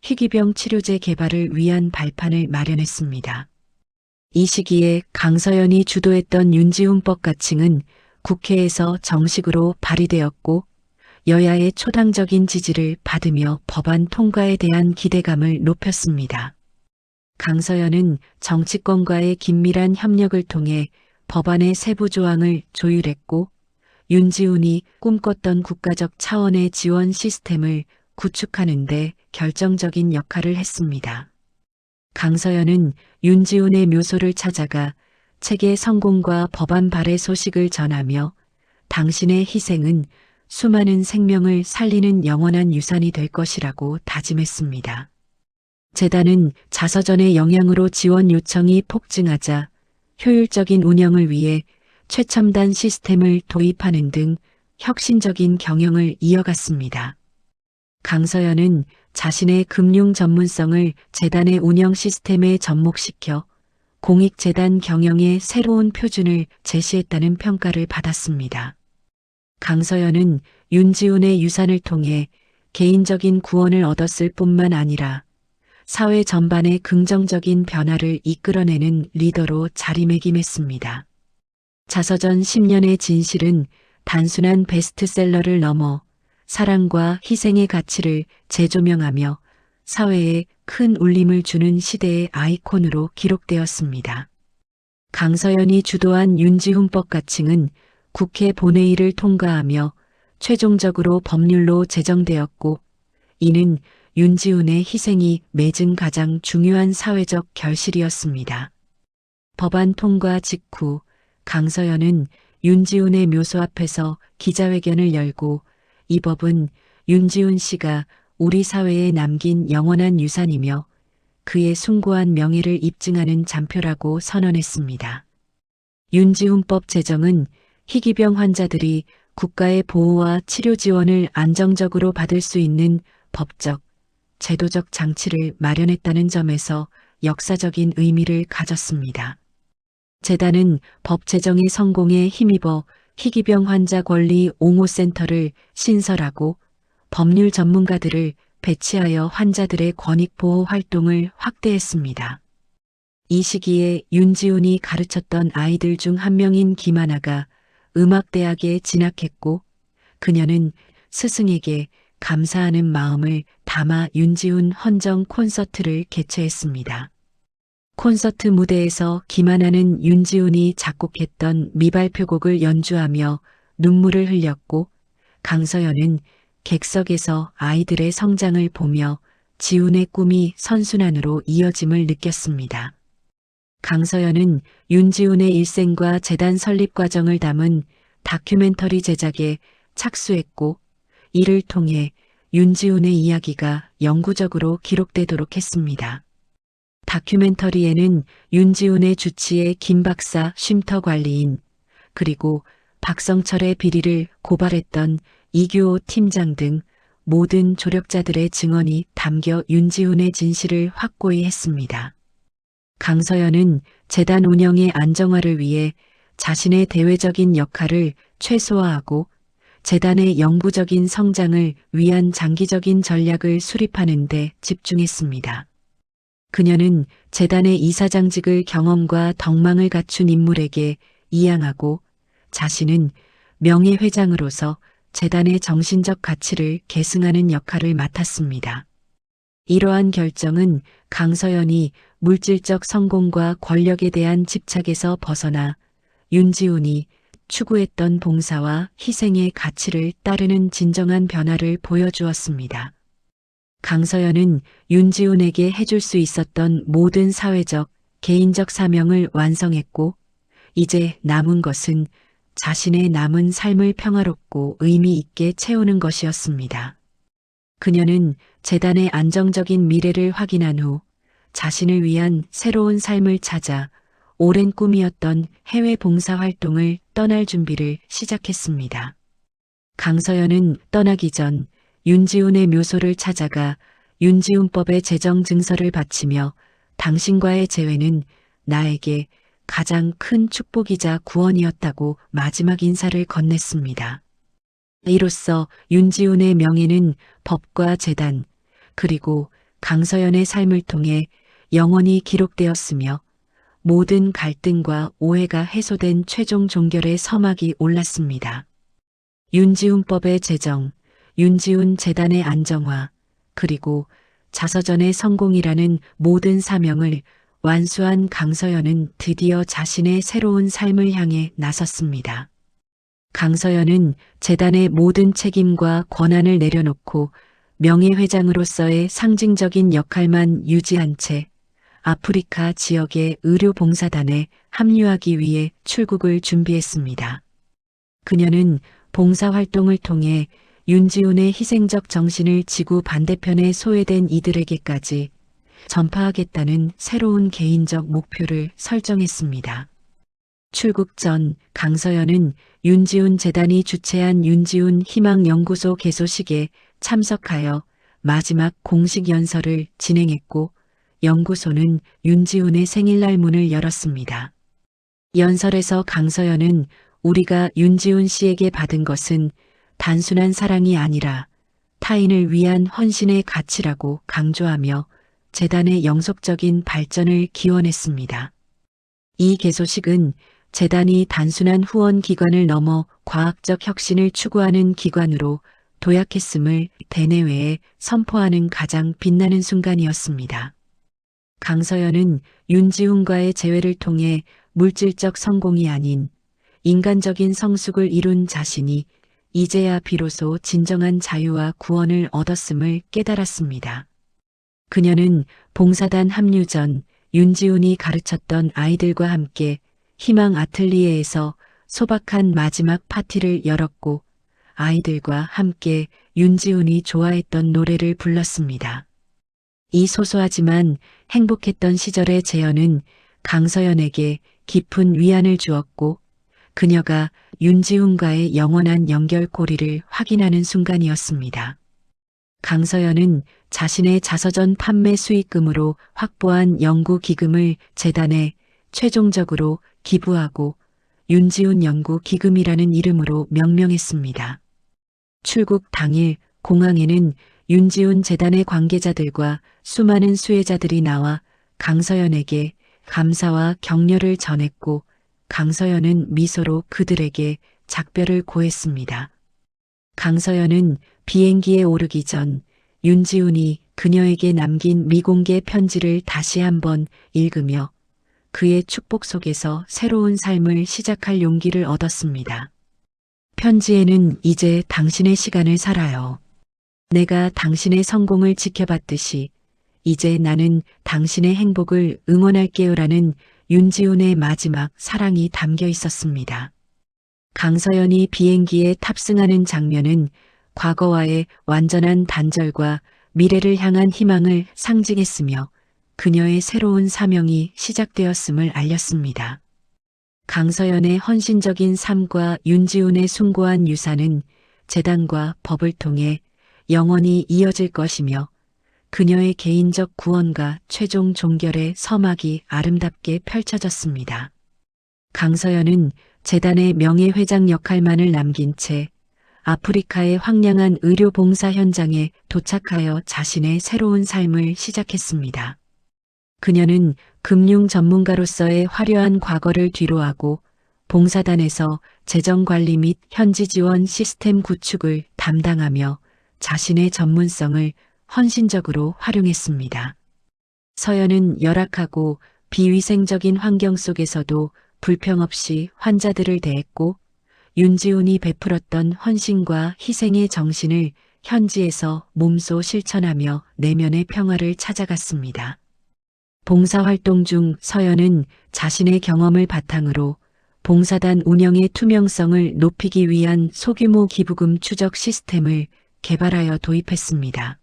희귀병 치료제 개발을 위한 발판을 마련했습니다. 이 시기에 강서연이 주도했던 윤지훈법 가칭은 국회에서 정식으로 발의되었고 여야의 초당적인 지지를 받으며 법안 통과에 대한 기대감을 높였습니다. 강서연은 정치권과의 긴밀한 협력을 통해 법안의 세부 조항을 조율했고 윤지훈이 꿈꿨던 국가적 차원의 지원 시스템을 구축하는 데 결정적인 역할을 했습니다. 강서연은 윤지훈의 묘소를 찾아가 책의 성공과 법안 발의 소식을 전하며 당신의 희생은 수많은 생명을 살리는 영원한 유산이 될 것이라고 다짐했습니다. 재단은 자서전의 영향으로 지원 요청이 폭증하자 효율적인 운영을 위해 최첨단 시스템을 도입하는 등 혁신적인 경영을 이어갔습니다. 강서연은 자신의 금융 전문성을 재단의 운영 시스템에 접목시켜 공익재단 경영의 새로운 표준을 제시했다는 평가를 받았습니다. 강서연은 윤지훈의 유산을 통해 개인적인 구원을 얻었을 뿐만 아니라 사회 전반의 긍정적인 변화를 이끌어내는 리더로 자리매김했습니다. 자서전 10년의 진실은 단순한 베스트셀러를 넘어 사랑과 희생의 가치를 재조명하며 사회에 큰 울림을 주는 시대의 아이콘으로 기록되었습니다. 강서연이 주도한 윤지훈법 가칭은 국회 본회의를 통과하며 최종적으로 법률로 제정되었고 이는 윤지훈의 희생이 맺은 가장 중요한 사회적 결실이었습니다. 법안 통과 직후 강서연은 윤지훈의 묘소 앞에서 기자회견을 열고 이 법은 윤지훈 씨가 우리 사회에 남긴 영원한 유산이며 그의 숭고한 명예를 입증하는 잔표라고 선언했습니다. 윤지훈법 제정은 희귀병 환자들이 국가의 보호와 치료 지원을 안정적으로 받을 수 있는 법적, 제도적 장치를 마련했다는 점에서 역사적인 의미를 가졌습니다. 재단은 법 제정의 성공에 힘입어 희귀병 환자 권리 옹호센터를 신설하고 법률 전문가들을 배치하여 환자들의 권익 보호 활동을 확대했습니다. 이 시기에 윤지훈이 가르쳤던 아이들 중 한 명인 김하나가 음악대학에 진학했고 그녀는 스승에게 감사하는 마음을 담아 윤지훈 헌정 콘서트를 개최했습니다. 콘서트 무대에서 기만하는 윤지훈이 작곡했던 미발표곡을 연주하며 눈물을 흘렸고, 강서연은 객석에서 아이들의 성장을 보며 지훈의 꿈이 선순환으로 이어짐을 느꼈습니다. 강서연은 윤지훈의 일생과 재단 설립 과정을 담은 다큐멘터리 제작에 착수했고, 이를 통해 윤지훈의 이야기가 영구적으로 기록되도록 했습니다. 다큐멘터리에는 윤지훈의 주치의 김 박사 쉼터 관리인, 그리고 박성철의 비리를 고발했던 이규호 팀장 등 모든 조력자들의 증언이 담겨 윤지훈의 진실을 확고히 했습니다. 강서연은 재단 운영의 안정화를 위해 자신의 대외적인 역할을 최소화하고 재단의 영구적인 성장을 위한 장기적인 전략을 수립하는 데 집중했습니다. 그녀는 재단의 이사장직을 경험과 덕망을 갖춘 인물에게 이양하고 자신은 명예회장으로서 재단의 정신적 가치를 계승하는 역할을 맡았습니다. 이러한 결정은 강서연이 물질적 성공과 권력에 대한 집착에서 벗어나 윤지훈이 추구했던 봉사와 희생의 가치를 따르는 진정한 변화를 보여주었습니다. 강서연은 윤지훈에게 해줄 수 있었던 모든 사회적, 개인적 사명을 완성했고, 이제 남은 것은 자신의 남은 삶을 평화롭고 의미 있게 채우는 것이었습니다. 그녀는 재단의 안정적인 미래를 확인한 후 자신을 위한 새로운 삶을 찾아 오랜 꿈이었던 해외 봉사 활동을 떠날 준비를 시작했습니다. 강서연은 떠나기 전 윤지훈의 묘소를 찾아가 윤지훈법의 재정 증서를 바치며 당신과의 재회는 나에게 가장 큰 축복이자 구원이었다고 마지막 인사를 건넸습니다. 이로써 윤지훈의 명예는 법과 재단, 그리고 강서연의 삶을 통해 영원히 기록되었으며 모든 갈등과 오해가 해소된 최종 종결의 서막이 올랐습니다. 윤지훈법의 제정, 윤지훈 재단의 안정화, 그리고 자서전의 성공이라는 모든 사명을 완수한 강서연은 드디어 자신의 새로운 삶을 향해 나섰습니다. 강서연은 재단의 모든 책임과 권한을 내려놓고 명예회장으로서의 상징적인 역할만 유지한 채 아프리카 지역의 의료봉사단에 합류하기 위해 출국을 준비했습니다. 그녀는 봉사활동을 통해 윤지훈의 희생적 정신을 지구 반대편에 소외된 이들에게까지 전파하겠다는 새로운 개인적 목표를 설정했습니다. 출국 전 강서연은 윤지훈 재단이 주최한 윤지훈 희망연구소 개소식에 참석하여 마지막 공식 연설을 진행했고, 연구소는 윤지훈의 생일날 문을 열었습니다. 연설에서 강서연은 우리가 윤지훈 씨에게 받은 것은 단순한 사랑이 아니라 타인을 위한 헌신의 가치라고 강조하며 재단의 영속적인 발전을 기원했습니다. 이 개소식은 재단이 단순한 후원 기관을 넘어 과학적 혁신을 추구하는 기관으로 도약했음을 대내외에 선포하는 가장 빛나는 순간이었습니다. 강서연은 윤지훈과의 재회를 통해 물질적 성공이 아닌 인간적인 성숙을 이룬 자신이 이제야 비로소 진정한 자유와 구원을 얻었음을 깨달았습니다. 그녀는 봉사단 합류 전 윤지훈이 가르쳤던 아이들과 함께 희망 아틀리에에서 소박한 마지막 파티를 열었고, 아이들과 함께 윤지훈이 좋아했던 노래를 불렀습니다. 이 소소하지만 행복했던 시절의 재현은 강서연에게 깊은 위안을 주었고, 그녀가 윤지훈과의 영원한 연결고리를 확인하는 순간이었습니다. 강서연은 자신의 자서전 판매 수익금으로 확보한 연구 기금을 재단에 최종적으로 기부하고 윤지훈 연구 기금이라는 이름으로 명명했습니다. 출국 당일 공항에는 윤지훈 재단의 관계자들과 수많은 수혜자들이 나와 강서연에게 감사와 격려를 전했고, 강서연은 미소로 그들에게 작별을 고했습니다. 강서연은 비행기에 오르기 전 윤지훈이 그녀에게 남긴 미공개 편지를 다시 한번 읽으며 그의 축복 속에서 새로운 삶을 시작할 용기를 얻었습니다. 편지에는 이제 당신의 시간을 살아요. 내가 당신의 성공을 지켜봤듯이 이제 나는 당신의 행복을 응원할게요라는 윤지훈의 마지막 사랑이 담겨 있었습니다. 강서연이 비행기에 탑승하는 장면은 과거와의 완전한 단절과 미래를 향한 희망을 상징했으며 그녀의 새로운 사명이 시작되었음을 알렸습니다. 강서연의 헌신적인 삶과 윤지훈의 숭고한 유산은 재단과 법을 통해 영원히 이어질 것이며 그녀의 개인적 구원과 최종 종결의 서막이 아름답게 펼쳐졌습니다. 강서연은 재단의 명예회장 역할만을 남긴 채 아프리카의 황량한 의료 봉사 현장에 도착하여 자신의 새로운 삶을 시작했습니다. 그녀는 금융 전문가로서의 화려한 과거를 뒤로하고 봉사단에서 재정 관리 및 현지 지원 시스템 구축을 담당하며 자신의 전문성을 헌신적으로 활용했습니다. 서연은 열악하고 비위생적인 환경 속에서도 불평 없이 환자들을 대했고 윤지훈이 베풀었던 헌신과 희생의 정신을 현지에서 몸소 실천하며 내면의 평화를 찾아갔습니다. 봉사활동 중 서연은 자신의 경험을 바탕으로 봉사단 운영의 투명성을 높이기 위한 소규모 기부금 추적 시스템을 개발하여 도입했습니다.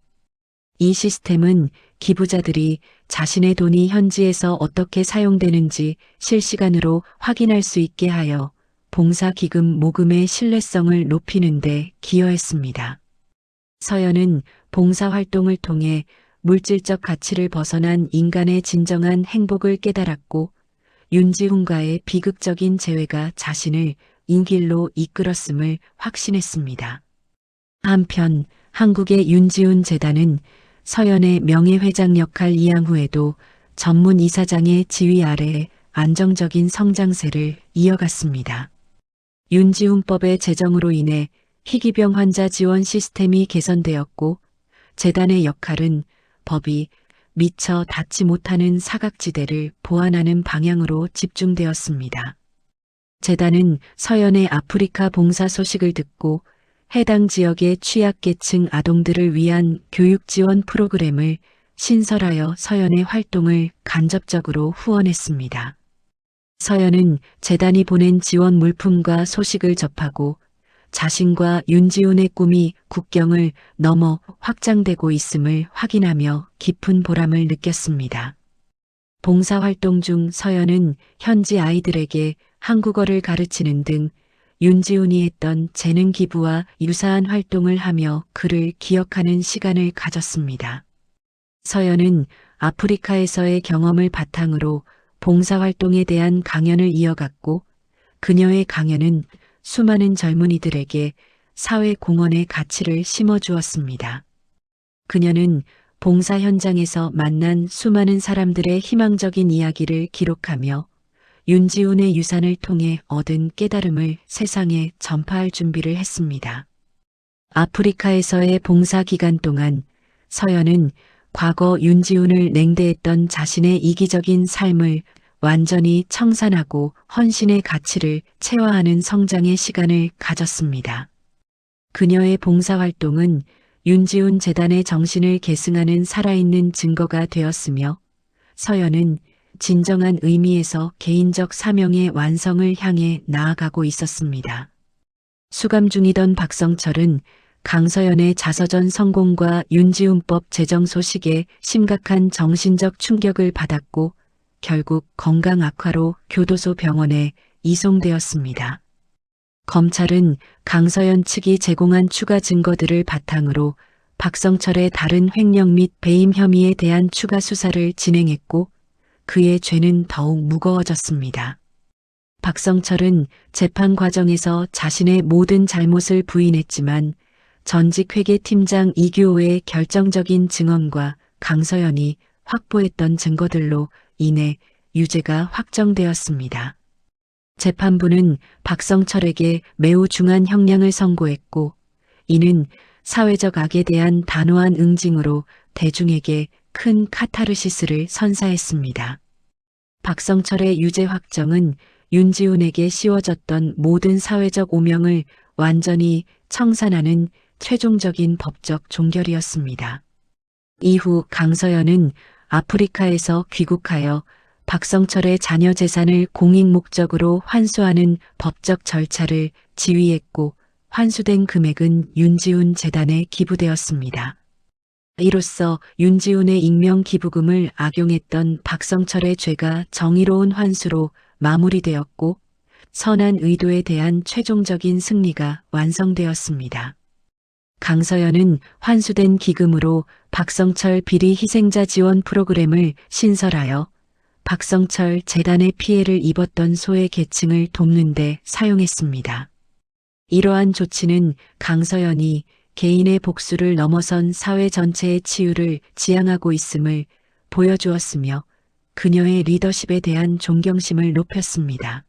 이 시스템은 기부자들이 자신의 돈이 현지에서 어떻게 사용되는지 실시간으로 확인할 수 있게 하여 봉사기금 모금의 신뢰성을 높이는 데 기여했습니다. 서연은 봉사활동을 통해 물질적 가치를 벗어난 인간의 진정한 행복을 깨달았고 윤지훈과의 비극적인 재회가 자신을 인길로 이끌었음을 확신했습니다. 한편 한국의 윤지훈 재단은 서연의 명예회장 역할 이양 후에도 전문 이사장의 지휘 아래에 안정적인 성장세를 이어갔습니다. 윤지훈법의 제정으로 인해 희귀병 환자 지원 시스템이 개선되었고 재단의 역할은 법이 미처 닿지 못하는 사각지대를 보완하는 방향으로 집중되었습니다. 재단은 서연의 아프리카 봉사 소식을 듣고 해당 지역의 취약계층 아동들을 위한 교육 지원 프로그램을 신설하여 서연의 활동을 간접적으로 후원했습니다. 서연은 재단이 보낸 지원 물품과 소식을 접하고 자신과 윤지훈의 꿈이 국경을 넘어 확장되고 있음을 확인하며 깊은 보람을 느꼈습니다. 봉사활동 중 서연은 현지 아이들에게 한국어를 가르치는 등 윤지훈이 했던 재능 기부와 유사한 활동을 하며 그를 기억하는 시간을 가졌습니다. 서연은 아프리카에서의 경험을 바탕으로 봉사활동에 대한 강연을 이어갔고 그녀의 강연은 수많은 젊은이들에게 사회 공헌의 가치를 심어주었습니다. 그녀는 봉사 현장에서 만난 수많은 사람들의 희망적인 이야기를 기록하며 윤지훈의 유산을 통해 얻은 깨달음을 세상에 전파할 준비를 했습니다. 아프리카에서의 봉사 기간 동안 서연은 과거 윤지훈을 냉대했던 자신의 이기적인 삶을 완전히 청산하고 헌신의 가치를 체화하는 성장의 시간을 가졌습니다. 그녀의 봉사활동은 윤지훈 재단의 정신을 계승하는 살아있는 증거가 되었으며 서연은 진정한 의미에서 개인적 사명의 완성을 향해 나아가고 있었습니다. 수감 중이던 박성철은 강서연의 자서전 성공과 윤지훈법 제정 소식에 심각한 정신적 충격을 받았고 결국 건강 악화로 교도소 병원에 이송되었습니다. 검찰은 강서연 측이 제공한 추가 증거들을 바탕으로 박성철의 다른 횡령 및 배임 혐의에 대한 추가 수사를 진행했고 그의 죄는 더욱 무거워졌습니다. 박성철은 재판 과정에서 자신의 모든 잘못을 부인했지만 전직 회계팀장 이규호의 결정적인 증언과 강서연이 확보했던 증거들로 인해 유죄가 확정되었습니다. 재판부는 박성철에게 매우 중한 형량을 선고했고 이는 사회적 악에 대한 단호한 응징으로 대중에게 큰 카타르시스를 선사했습니다. 박성철의 유죄 확정은 윤지훈에게 씌워졌던 모든 사회적 오명을 완전히 청산하는 최종적인 법적 종결이었습니다. 이후 강서연은 아프리카에서 귀국하여 박성철의 자녀 재산을 공익 목적으로 환수하는 법적 절차를 지휘했고 환수된 금액은 윤지훈 재단에 기부되었습니다. 이로써 윤지훈의 익명 기부금을 악용했던 박성철의 죄가 정의로운 환수로 마무리되었고 선한 의도에 대한 최종적인 승리가 완성되었습니다. 강서연은 환수된 기금으로 박성철 비리 희생자 지원 프로그램을 신설하여 박성철 재단의 피해를 입었던 소외 계층을 돕는 데 사용했습니다. 이러한 조치는 강서연이 개인의 복수를 넘어선 사회 전체의 치유를 지향하고 있음을 보여주었으며 그녀의 리더십에 대한 존경심을 높였습니다.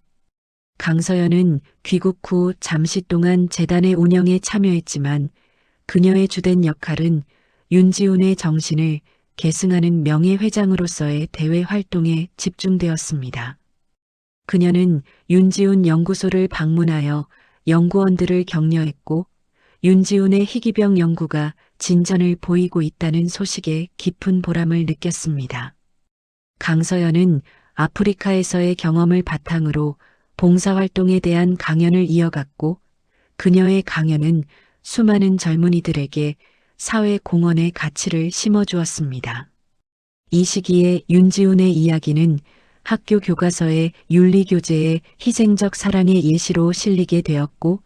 강서연은 귀국 후 잠시 동안 재단의 운영에 참여했지만 그녀의 주된 역할은 윤지훈의 정신을 계승하는 명예회장으로서의 대외 활동에 집중되었습니다. 그녀는 윤지훈 연구소를 방문하여 연구원들을 격려했고 윤지훈의 희귀병 연구가 진전을 보이고 있다는 소식에 깊은 보람을 느꼈습니다. 강서연은 아프리카에서의 경험을 바탕으로 봉사활동에 대한 강연을 이어갔고 그녀의 강연은 수많은 젊은이들에게 사회 공헌의 가치를 심어주었습니다. 이 시기에 윤지훈의 이야기는 학교 교과서의 윤리교재의 희생적 사랑의 예시로 실리게 되었고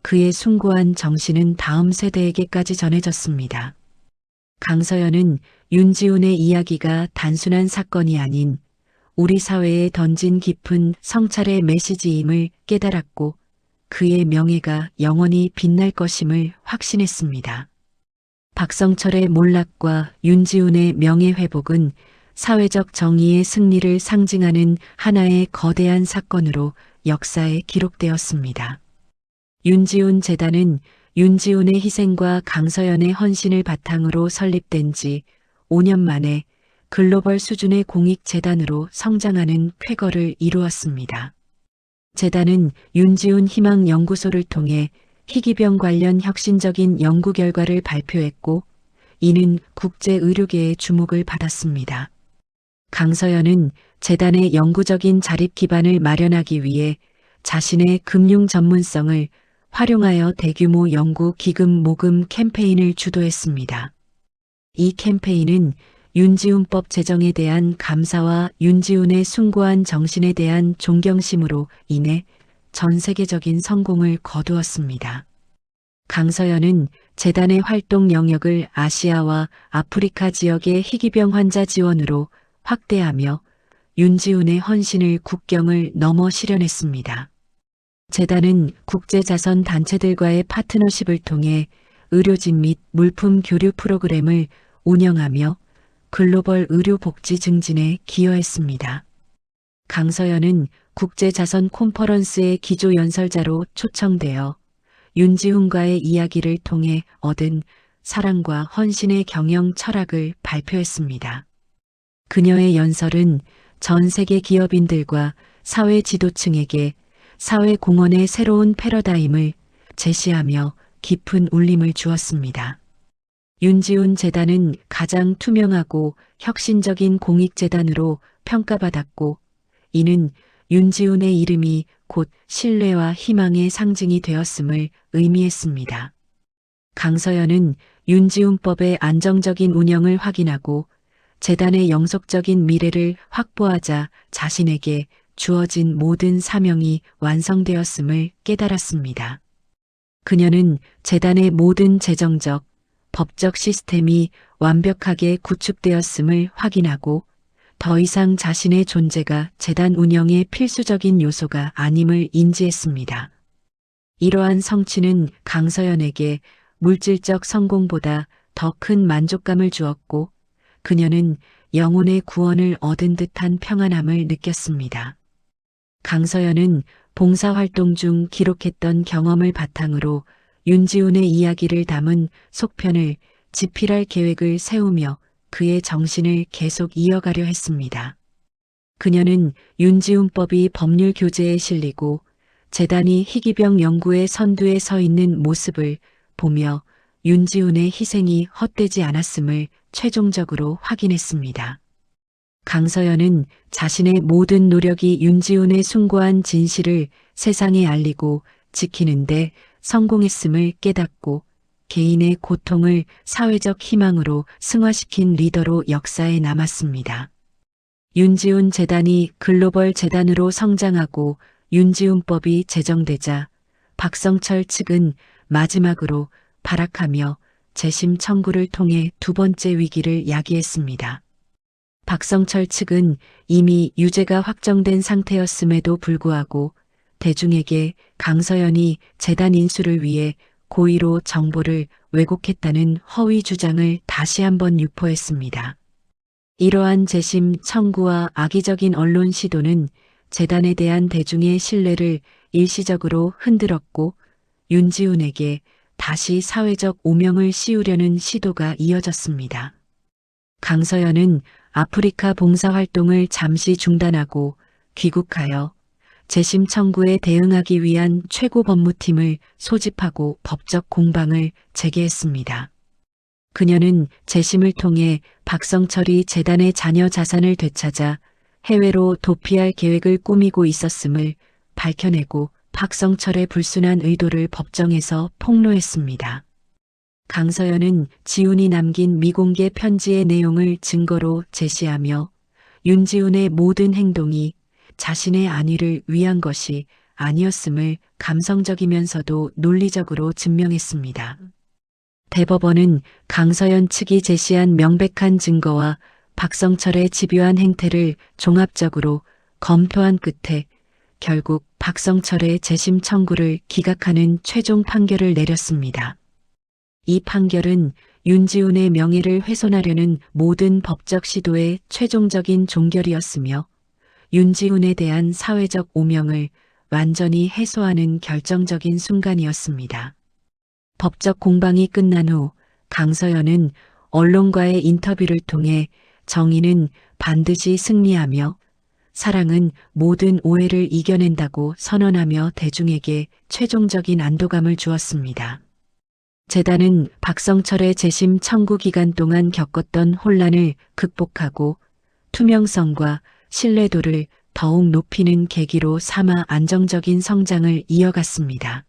그의 숭고한 정신은 다음 세대에게까지 전해졌습니다. 강서연은 윤지훈의 이야기가 단순한 사건이 아닌 우리 사회에 던진 깊은 성찰의 메시지임을 깨달았고 그의 명예가 영원히 빛날 것임을 확신했습니다. 박성철의 몰락과 윤지훈의 명예회복은 사회적 정의의 승리를 상징하는 하나의 거대한 사건으로 역사에 기록되었습니다. 윤지훈 재단은 윤지훈의 희생과 강서연의 헌신을 바탕으로 설립된 지 5년 만에 글로벌 수준의 공익재단으로 성장하는 쾌거를 이루었습니다. 재단은 윤지훈 희망연구소를 통해 희귀병 관련 혁신적인 연구 결과를 발표했고 이는 국제의료계의 주목을 받았습니다. 강서연은 재단의 영구적인 자립 기반을 마련하기 위해 자신의 금융 전문성을 활용하여 대규모 연구 기금 모금 캠페인을 주도했습니다. 이 캠페인은 윤지훈법 제정에 대한 감사와 윤지훈의 숭고한 정신에 대한 존경심으로 인해 전 세계적인 성공을 거두었습니다. 강서연은 재단의 활동 영역을 아시아와 아프리카 지역의 희귀병 환자 지원으로 확대하며 윤지훈의 헌신을 국경을 넘어 실현했습니다. 재단은 국제자선 단체들과의 파트너십을 통해 의료진 및 물품 교류 프로그램을 운영하며 글로벌 의료 복지 증진에 기여했습니다. 강서연은 국제자선 콘퍼런스의 기조연설자로 초청되어 윤지훈과의 이야기를 통해 얻은 사랑과 헌신의 경영 철학을 발표했습니다. 그녀의 연설은 전 세계 기업인들과 사회 지도층에게 사회 공헌의 새로운 패러다임을 제시하며 깊은 울림을 주었습니다. 윤지훈 재단은 가장 투명하고 혁신적인 공익재단으로 평가받았고 이는 윤지훈의 이름이 곧 신뢰와 희망의 상징이 되었음을 의미했습니다. 강서연은 윤지훈법의 안정적인 운영을 확인하고 재단의 영속적인 미래를 확보하자 자신에게 주어진 모든 사명이 완성되었음을 깨달았습니다. 그녀는 재단의 모든 재정적, 법적 시스템이 완벽하게 구축되었음을 확인하고 더 이상 자신의 존재가 재단 운영의 필수적인 요소가 아님을 인지했습니다. 이러한 성취는 강서연에게 물질적 성공보다 더 큰 만족감을 주었고 그녀는 영혼의 구원을 얻은 듯한 평안함을 느꼈습니다. 강서연은 봉사활동 중 기록했던 경험을 바탕으로 윤지훈의 이야기를 담은 속편을 집필할 계획을 세우며 그의 정신을 계속 이어가려 했습니다. 그녀는 윤지훈법이 법률 교재에 실리고 재단이 희귀병 연구의 선두에 서 있는 모습을 보며 윤지훈의 희생이 헛되지 않았음을 최종적으로 확인했습니다. 강서연은 자신의 모든 노력이 윤지훈의 숭고한 진실을 세상에 알리고 지키는데 성공했음을 깨닫고 개인의 고통을 사회적 희망으로 승화시킨 리더로 역사에 남았습니다. 윤지훈 재단이 글로벌 재단으로 성장하고 윤지훈법이 제정되자 박성철 측은 마지막으로 발악하며 재심 청구를 통해 두 번째 위기를 야기했습니다. 박성철 측은 이미 유죄가 확정된 상태였음에도 불구하고 대중에게 강서연이 재단 인수를 위해 고의로 정보를 왜곡했다는 허위 주장을 다시 한번 유포했습니다. 이러한 재심 청구와 악의적인 언론 시도는 재단에 대한 대중의 신뢰를 일시적으로 흔들었고 윤지훈에게 다시 사회적 오명을 씌우려는 시도가 이어졌습니다. 강서연은 아프리카 봉사활동을 잠시 중단하고 귀국하여 재심 청구에 대응하기 위한 최고 법무팀을 소집하고 법적 공방을 재개했습니다. 그녀는 재심을 통해 박성철이 재단의 자녀 자산을 되찾아 해외로 도피할 계획을 꾸미고 있었음을 밝혀내고 박성철의 불순한 의도를 법정에서 폭로했습니다. 강서연은 지훈이 남긴 미공개 편지의 내용을 증거로 제시하며 윤지훈의 모든 행동이 자신의 안위를 위한 것이 아니었음을 감성적이면서도 논리적으로 증명했습니다. 대법원은 강서연 측이 제시한 명백한 증거와 박성철의 집요한 행태를 종합적으로 검토한 끝에 결국 박성철의 재심 청구를 기각하는 최종 판결을 내렸습니다. 이 판결은 윤지훈의 명예를 훼손하려는 모든 법적 시도의 최종적인 종결이었으며 윤지훈에 대한 사회적 오명을 완전히 해소하는 결정적인 순간이었습니다. 법적 공방이 끝난 후 강서연은 언론과의 인터뷰를 통해 정의는 반드시 승리하며 사랑은 모든 오해를 이겨낸다고 선언하며 대중에게 최종적인 안도감을 주었습니다. 재단은 박성철의 재심 청구 기간 동안 겪었던 혼란을 극복하고 투명성과 신뢰도를 더욱 높이는 계기로 삼아 안정적인 성장을 이어갔습니다.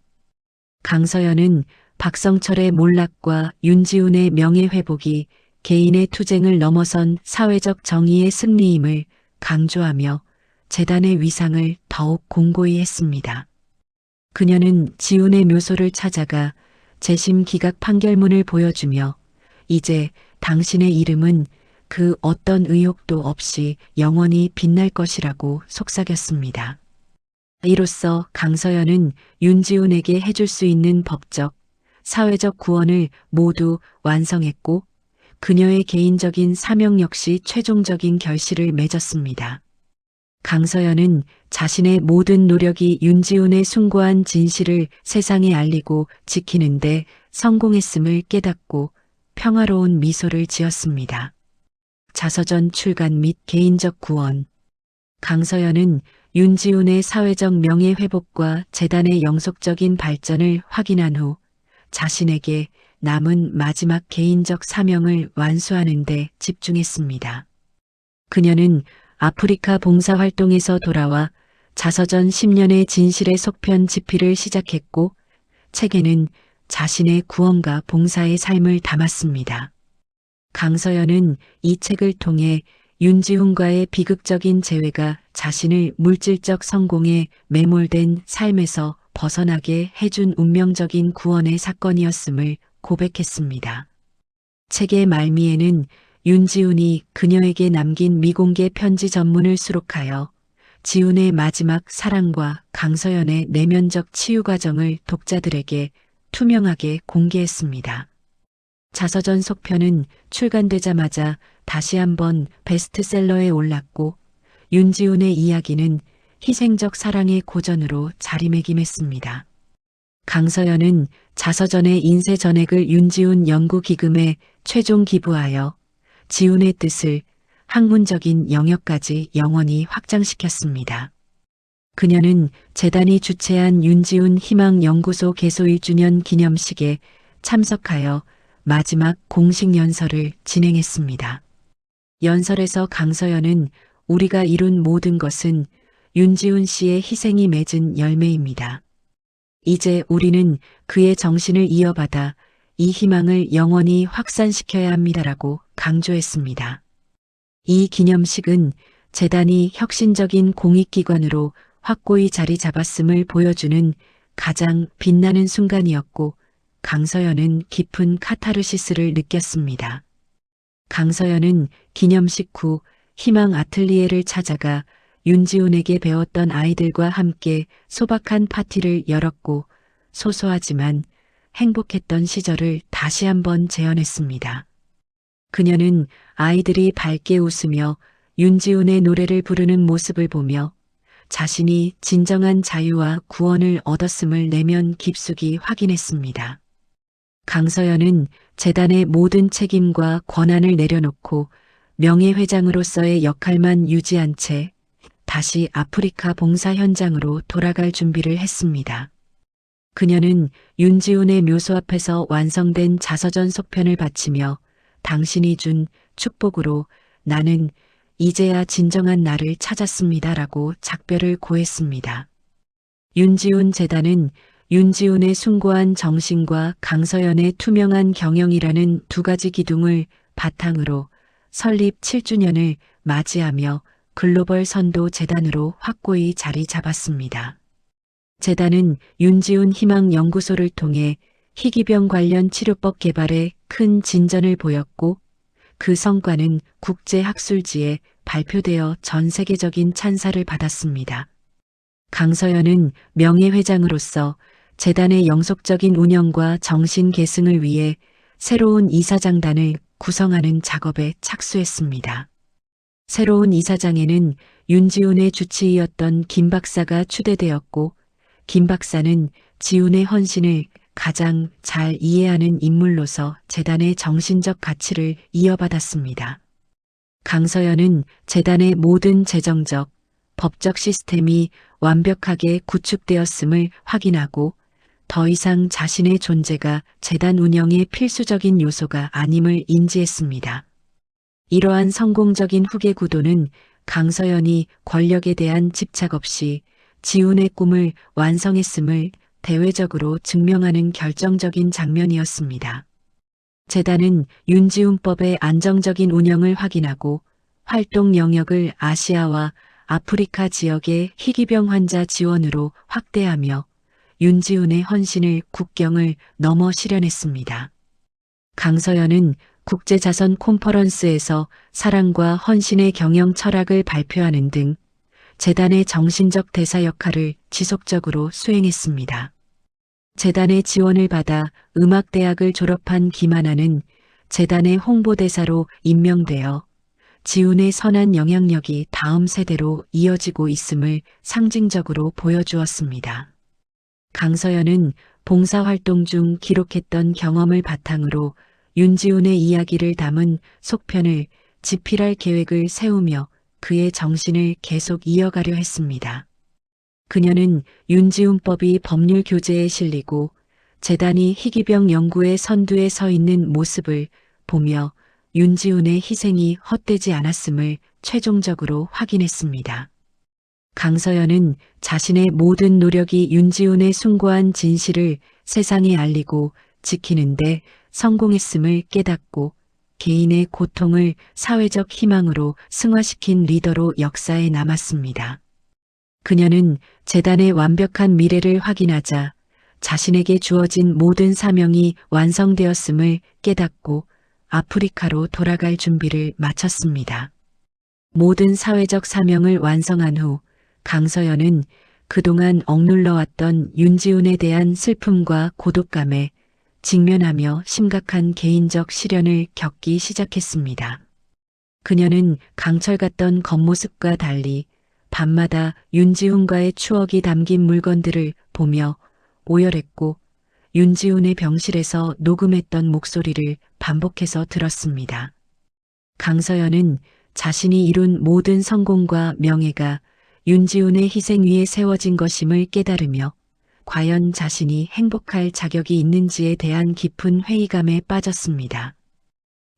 강서연은 박성철의 몰락과 윤지훈의 명예회복이 개인의 투쟁을 넘어선 사회적 정의의 승리임을 강조하며 재단의 위상을 더욱 공고히 했습니다. 그녀는 지훈의 묘소를 찾아가 재심 기각 판결문을 보여주며 이제 당신의 이름은 그 어떤 의혹도 없이 영원히 빛날 것이라고 속삭였습니다. 이로써 강서연은 윤지훈에게 해줄 수 있는 법적, 사회적 구원을 모두 완성했고 그녀의 개인적인 사명 역시 최종적인 결실을 맺었습니다. 강서연은 자신의 모든 노력이 윤지훈의 숭고한 진실을 세상에 알리고 지키는데 성공했음을 깨닫고 평화로운 미소를 지었습니다. 자서전 출간 및 개인적 구원. 강서연은 윤지훈의 사회적 명예회복과 재단의 영속적인 발전을 확인한 후 자신에게 남은 마지막 개인적 사명을 완수하는 데 집중했습니다. 그녀는 아프리카 봉사활동에서 돌아와 자서전 10년의 진실의 속편 집필을 시작했고 책에는 자신의 구원과 봉사의 삶을 담았습니다. 강서연은 이 책을 통해 윤지훈과의 비극적인 재회가 자신을 물질적 성공에 매몰된 삶에서 벗어나게 해준 운명적인 구원의 사건이었음을 고백했습니다. 책의 말미에는 윤지훈이 그녀에게 남긴 미공개 편지 전문을 수록하여 지훈의 마지막 사랑과 강서연의 내면적 치유 과정을 독자들에게 투명하게 공개했습니다. 자서전 속편은 출간되자마자 다시 한번 베스트셀러에 올랐고 윤지훈의 이야기는 희생적 사랑의 고전으로 자리매김했습니다. 강서연은 자서전의 인쇄 전액을 윤지훈 연구기금에 최종 기부하여 지훈의 뜻을 학문적인 영역까지 영원히 확장시켰습니다. 그녀는 재단이 주최한 윤지훈 희망연구소 개소 1주년 기념식에 참석하여 마지막 공식 연설을 진행했습니다. 연설에서 강서연은 우리가 이룬 모든 것은 윤지훈 씨의 희생이 맺은 열매입니다. 이제 우리는 그의 정신을 이어받아 이 희망을 영원히 확산시켜야 합니다라고 강조했습니다. 이 기념식은 재단이 혁신적인 공익기관으로 확고히 자리 잡았음을 보여주는 가장 빛나는 순간이었고 강서연은 깊은 카타르시스를 느꼈습니다. 강서연은 기념식 후 희망 아틀리에를 찾아가 윤지훈에게 배웠던 아이들과 함께 소박한 파티를 열었고 소소하지만 행복했던 시절을 다시 한번 재현했습니다. 그녀는 아이들이 밝게 웃으며 윤지훈의 노래를 부르는 모습을 보며 자신이 진정한 자유와 구원을 얻었음을 내면 깊숙이 확인했습니다. 강서연은 재단의 모든 책임과 권한을 내려놓고 명예회장으로서의 역할만 유지한 채 다시 아프리카 봉사 현장으로 돌아갈 준비를 했습니다. 그녀는 윤지훈의 묘소 앞에서 완성된 자서전 속편을 바치며 당신이 준 축복으로 나는 이제야 진정한 나를 찾았습니다라고 작별을 고했습니다. 윤지훈 재단은 윤지훈의 숭고한 정신과 강서연의 투명한 경영이라는 두 가지 기둥을 바탕으로 설립 7주년을 맞이하며 글로벌 선도 재단으로 확고히 자리 잡았습니다. 재단은 윤지훈 희망연구소를 통해 희귀병 관련 치료법 개발에 큰 진전을 보였고 그 성과는 국제학술지에 발표되어 전 세계적인 찬사를 받았습니다. 강서연은 명예회장으로서 재단의 영속적인 운영과 정신 계승을 위해 새로운 이사장단을 구성하는 작업에 착수했습니다. 새로운 이사장에는 윤지훈의 주치의였던 김 박사가 추대되었고 김 박사는 지훈의 헌신을 가장 잘 이해하는 인물로서 재단의 정신적 가치를 이어받았습니다. 강서연은 재단의 모든 재정적, 법적 시스템이 완벽하게 구축되었음을 확인하고 더 이상 자신의 존재가 재단 운영의 필수적인 요소가 아님을 인지했습니다. 이러한 성공적인 후계 구도는 강서연이 권력에 대한 집착 없이 지훈의 꿈을 완성했음을 대외적으로 증명하는 결정적인 장면이었습니다. 재단은 윤지훈법의 안정적인 운영을 확인하고 활동 영역을 아시아와 아프리카 지역의 희귀병 환자 지원으로 확대하며 윤지훈의 헌신을 국경을 넘어 실현했습니다. 강서연은 국제자선 콘퍼런스에서 사랑과 헌신의 경영 철학을 발표하는 등 재단의 정신적 대사 역할을 지속적으로 수행했습니다. 재단의 지원을 받아 음악대학을 졸업한 김하나는 재단의 홍보대사로 임명되어 지훈의 선한 영향력이 다음 세대로 이어지고 있음을 상징적으로 보여주었습니다. 강서연은 봉사활동 중 기록했던 경험을 바탕으로 윤지훈의 이야기를 담은 속편을 집필할 계획을 세우며 그의 정신을 계속 이어가려 했습니다. 그녀는 윤지훈법이 법률 교재에 실리고 재단이 희귀병 연구의 선두에 서 있는 모습을 보며 윤지훈의 희생이 헛되지 않았음을 최종적으로 확인했습니다. 강서연은 자신의 모든 노력이 윤지훈의 숭고한 진실을 세상에 알리고 지키는데 성공했음을 깨닫고 개인의 고통을 사회적 희망으로 승화시킨 리더로 역사에 남았습니다. 그녀는 재단의 완벽한 미래를 확인하자 자신에게 주어진 모든 사명이 완성되었음을 깨닫고 아프리카로 돌아갈 준비를 마쳤습니다. 모든 사회적 사명을 완성한 후 강서연은 그동안 억눌러왔던 윤지훈에 대한 슬픔과 고독감에 직면하며 심각한 개인적 시련을 겪기 시작했습니다. 그녀는 강철 같던 겉모습과 달리 밤마다 윤지훈과의 추억이 담긴 물건들을 보며 오열했고 윤지훈의 병실에서 녹음했던 목소리를 반복해서 들었습니다. 강서연은 자신이 이룬 모든 성공과 명예가 윤지훈의 희생 위에 세워진 것임을 깨달으며 과연 자신이 행복할 자격이 있는지에 대한 깊은 회의감에 빠졌습니다.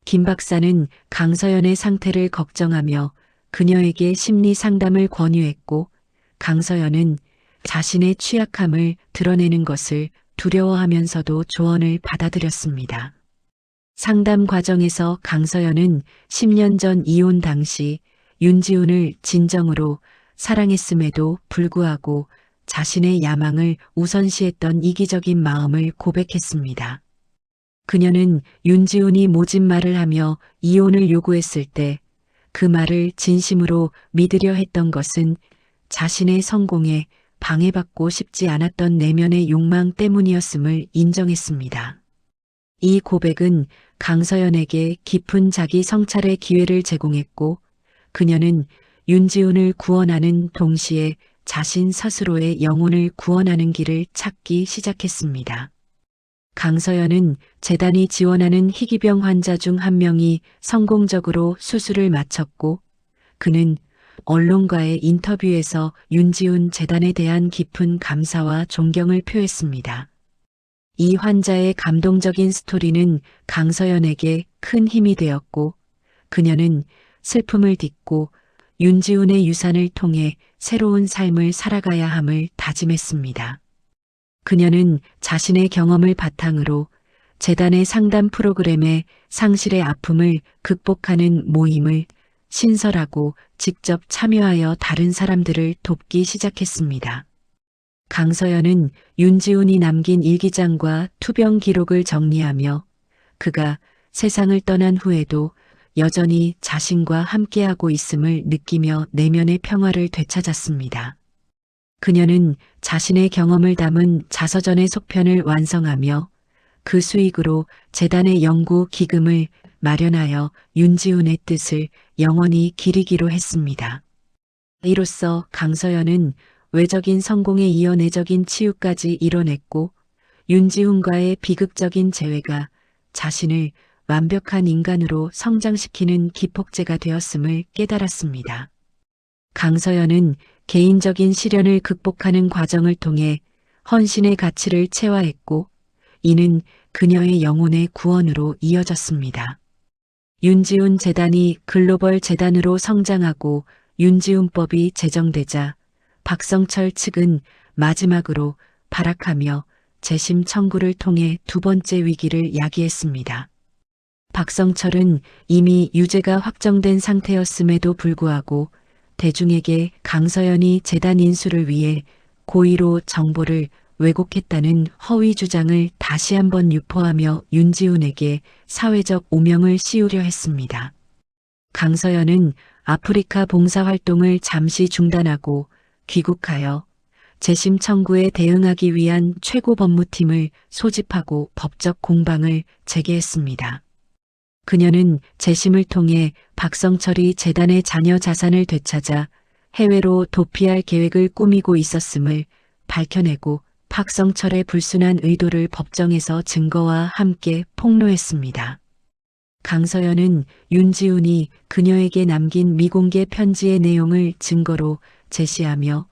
김 박사는 강서연의 상태를 걱정하며 그녀에게 심리 상담을 권유했고 강서연은 자신의 취약함을 드러내는 것을 두려워하면서도 조언을 받아들였습니다. 상담 과정에서 강서연은 10년 전 이혼 당시 윤지훈을 진정으로 사랑했음에도 불구하고 자신의 야망을 우선시했던 이기적인 마음을 고백했습니다. 그녀는 윤지훈이 모진 말을 하며 이혼을 요구했을 때 그 말을 진심으로 믿으려 했던 것은 자신의 성공에 방해받고 싶지 않았던 내면의 욕망 때문이었음을 인정했습니다. 이 고백은 강서연에게 깊은 자기 성찰의 기회를 제공했고 그녀는 윤지훈을 구원하는 동시에 자신 스스로의 영혼을 구원하는 길을 찾기 시작했습니다. 강서연은 재단이 지원하는 희귀병 환자 중 한 명이 성공적으로 수술을 마쳤고 그는 언론과의 인터뷰에서 윤지훈 재단에 대한 깊은 감사와 존경을 표했습니다. 이 환자의 감동적인 스토리는 강서연에게 큰 힘이 되었고 그녀는 슬픔을 딛고 윤지훈의 유산을 통해 새로운 삶을 살아가야 함을 다짐했습니다. 그녀는 자신의 경험을 바탕으로 재단의 상담 프로그램에 상실의 아픔을 극복하는 모임을 신설하고 직접 참여하여 다른 사람들을 돕기 시작했습니다. 강서연은 윤지훈이 남긴 일기장과 투병 기록을 정리하며 그가 세상을 떠난 후에도 여전히 자신과 함께하고 있음을 느끼며 내면의 평화를 되찾았습니다. 그녀는 자신의 경험을 담은 자서전의 속편을 완성하며 그 수익으로 재단의 연구 기금을 마련하여 윤지훈의 뜻을 영원히 기리기로 했습니다. 이로써 강서연은 외적인 성공에 이어 내적인 치유까지 이뤄냈고 윤지훈과의 비극적인 재회가 자신을 완벽한 인간으로 성장시키는 기폭제가 되었음을 깨달았습니다. 강서연은 개인적인 시련을 극복하는 과정을 통해 헌신의 가치를 체화했고 이는 그녀의 영혼의 구원으로 이어졌습니다. 윤지훈 재단이 글로벌 재단으로 성장하고 윤지훈법이 제정되자 박성철 측은 마지막으로 발악하며 재심 청구를 통해 두 번째 위기를 야기했습니다. 박성철은 이미 유죄가 확정된 상태였음에도 불구하고 대중에게 강서연이 재단 인수를 위해 고의로 정보를 왜곡했다는 허위 주장을 다시 한번 유포하며 윤지훈에게 사회적 오명을 씌우려 했습니다. 강서연은 아프리카 봉사활동을 잠시 중단하고 귀국하여 재심 청구에 대응하기 위한 최고 법무팀을 소집하고 법적 공방을 재개했습니다. 그녀는 재심을 통해 박성철이 재단의 자녀 자산을 되찾아 해외로 도피할 계획을 꾸미고 있었음을 밝혀내고 박성철의 불순한 의도를 법정에서 증거와 함께 폭로했습니다. 강서연은 윤지훈이 그녀에게 남긴 미공개 편지의 내용을 증거로 제시하며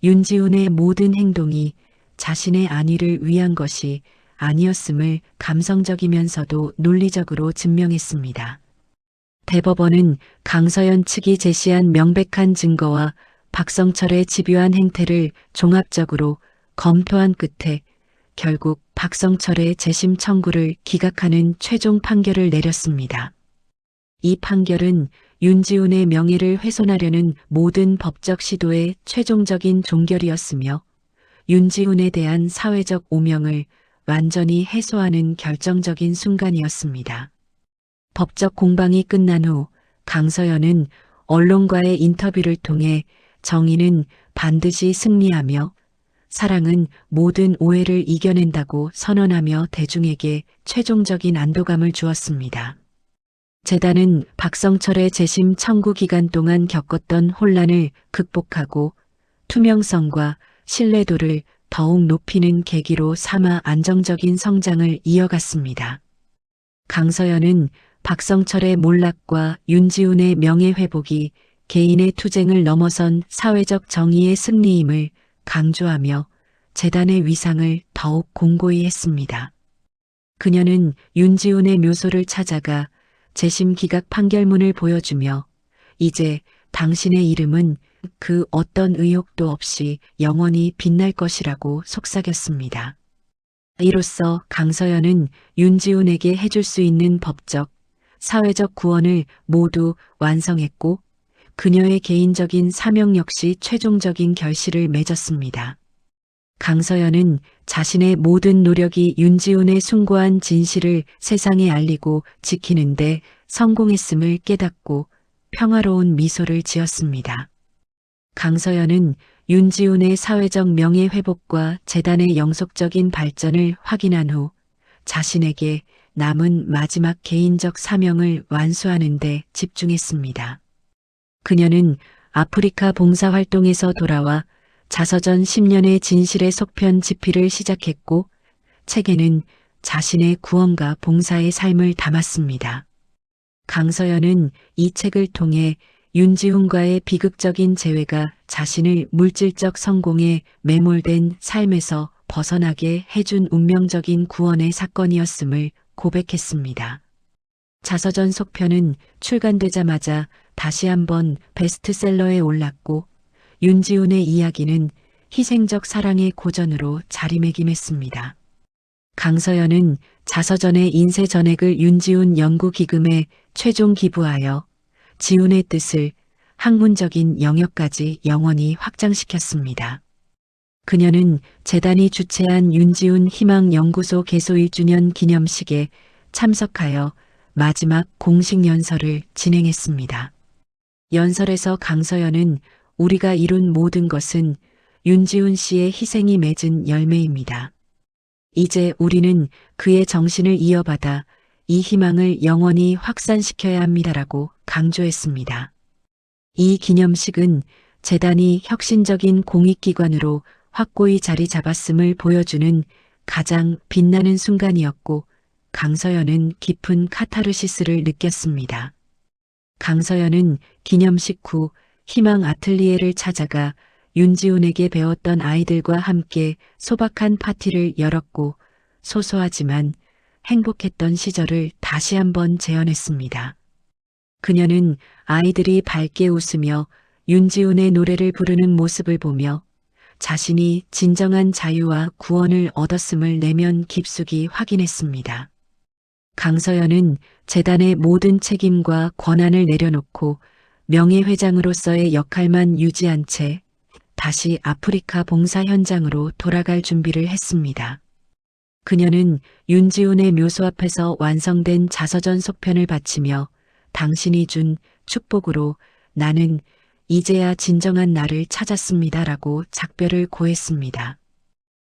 윤지훈의 모든 행동이 자신의 안위를 위한 것이 아니었음을 감성적이면서도 논리적으로 증명했습니다. 대법원은 강서연 측이 제시한 명백한 증거와 박성철의 집요한 행태를 종합적으로 검토한 끝에 결국 박성철의 재심 청구를 기각하는 최종 판결을 내렸습니다. 이 판결은 윤지훈의 명예를 훼손하려는 모든 법적 시도의 최종적인 종결이었으며 윤지훈에 대한 사회적 오명을 완전히 해소하는 결정적인 순간이었습니다. 법적 공방이 끝난 후 강서연은 언론과의 인터뷰를 통해 정의는 반드시 승리하며 사랑은 모든 오해를 이겨낸다고 선언하며 대중에게 최종적인 안도감을 주었습니다. 재단은 박성철의 재심 청구 기간 동안 겪었던 혼란을 극복하고 투명성과 신뢰도를 더욱 높이는 계기로 삼아 안정적인 성장을 이어갔습니다. 강서연은 박성철의 몰락과 윤지훈의 명예회복이 개인의 투쟁을 넘어선 사회적 정의의 승리임을 강조하며 재단의 위상을 더욱 공고히 했습니다. 그녀는 윤지훈의 묘소를 찾아가 재심 기각 판결문을 보여주며 이제 당신의 이름은 그 어떤 의혹도 없이 영원히 빛날 것이라고 속삭였습니다. 이로써 강서연은 윤지훈에게 해줄 수 있는 법적, 사회적 구원을 모두 완성했고 그녀의 개인적인 사명 역시 최종적인 결실을 맺었습니다. 강서연은 자신의 모든 노력이 윤지훈의 숭고한 진실을 세상에 알리고 지키는데 성공했음을 깨닫고 평화로운 미소를 지었습니다. 강서연은 윤지훈의 사회적 명예회복과 재단의 영속적인 발전을 확인한 후 자신에게 남은 마지막 개인적 사명을 완수하는 데 집중했습니다. 그녀는 아프리카 봉사활동에서 돌아와 자서전 10년의 진실의 속편 집필을 시작했고 책에는 자신의 구원과 봉사의 삶을 담았습니다. 강서연은 이 책을 통해 윤지훈과의 비극적인 재회가 자신을 물질적 성공에 매몰된 삶에서 벗어나게 해준 운명적인 구원의 사건이었음을 고백했습니다. 자서전 속편은 출간되자마자 다시 한번 베스트셀러에 올랐고 윤지훈의 이야기는 희생적 사랑의 고전으로 자리매김했습니다. 강서연은 자서전의 인쇄 전액을 윤지훈 연구기금에 최종 기부하여 지훈의 뜻을 학문적인 영역까지 영원히 확장시켰습니다. 그녀는 재단이 주최한 윤지훈 희망연구소 개소 1주년 기념식에 참석하여 마지막 공식 연설을 진행했습니다. 연설에서 강서연은 우리가 이룬 모든 것은 윤지훈 씨의 희생이 맺은 열매입니다. 이제 우리는 그의 정신을 이어받아 이 희망을 영원히 확산시켜야 합니다라고 강조했습니다. 이 기념식은 재단이 혁신적인 공익기관으로 확고히 자리 잡았음을 보여주는 가장 빛나는 순간이었고 강서연은 깊은 카타르시스를 느꼈습니다. 강서연은 기념식 후 희망 아틀리에를 찾아가 윤지훈에게 배웠던 아이들과 함께 소박한 파티를 열었고 소소하지만 행복했던 시절을 다시 한번 재현했습니다. 그녀는 아이들이 밝게 웃으며 윤지훈의 노래를 부르는 모습을 보며 자신이 진정한 자유와 구원을 얻었음을 내면 깊숙이 확인했습니다. 강서연은 재단의 모든 책임과 권한을 내려놓고 명예회장으로서의 역할만 유지한 채 다시 아프리카 봉사 현장으로 돌아갈 준비를 했습니다. 그녀는 윤지훈의 묘소 앞에서 완성된 자서전 속편을 바치며 당신이 준 축복으로 나는 이제야 진정한 나를 찾았습니다라고 작별을 고했습니다.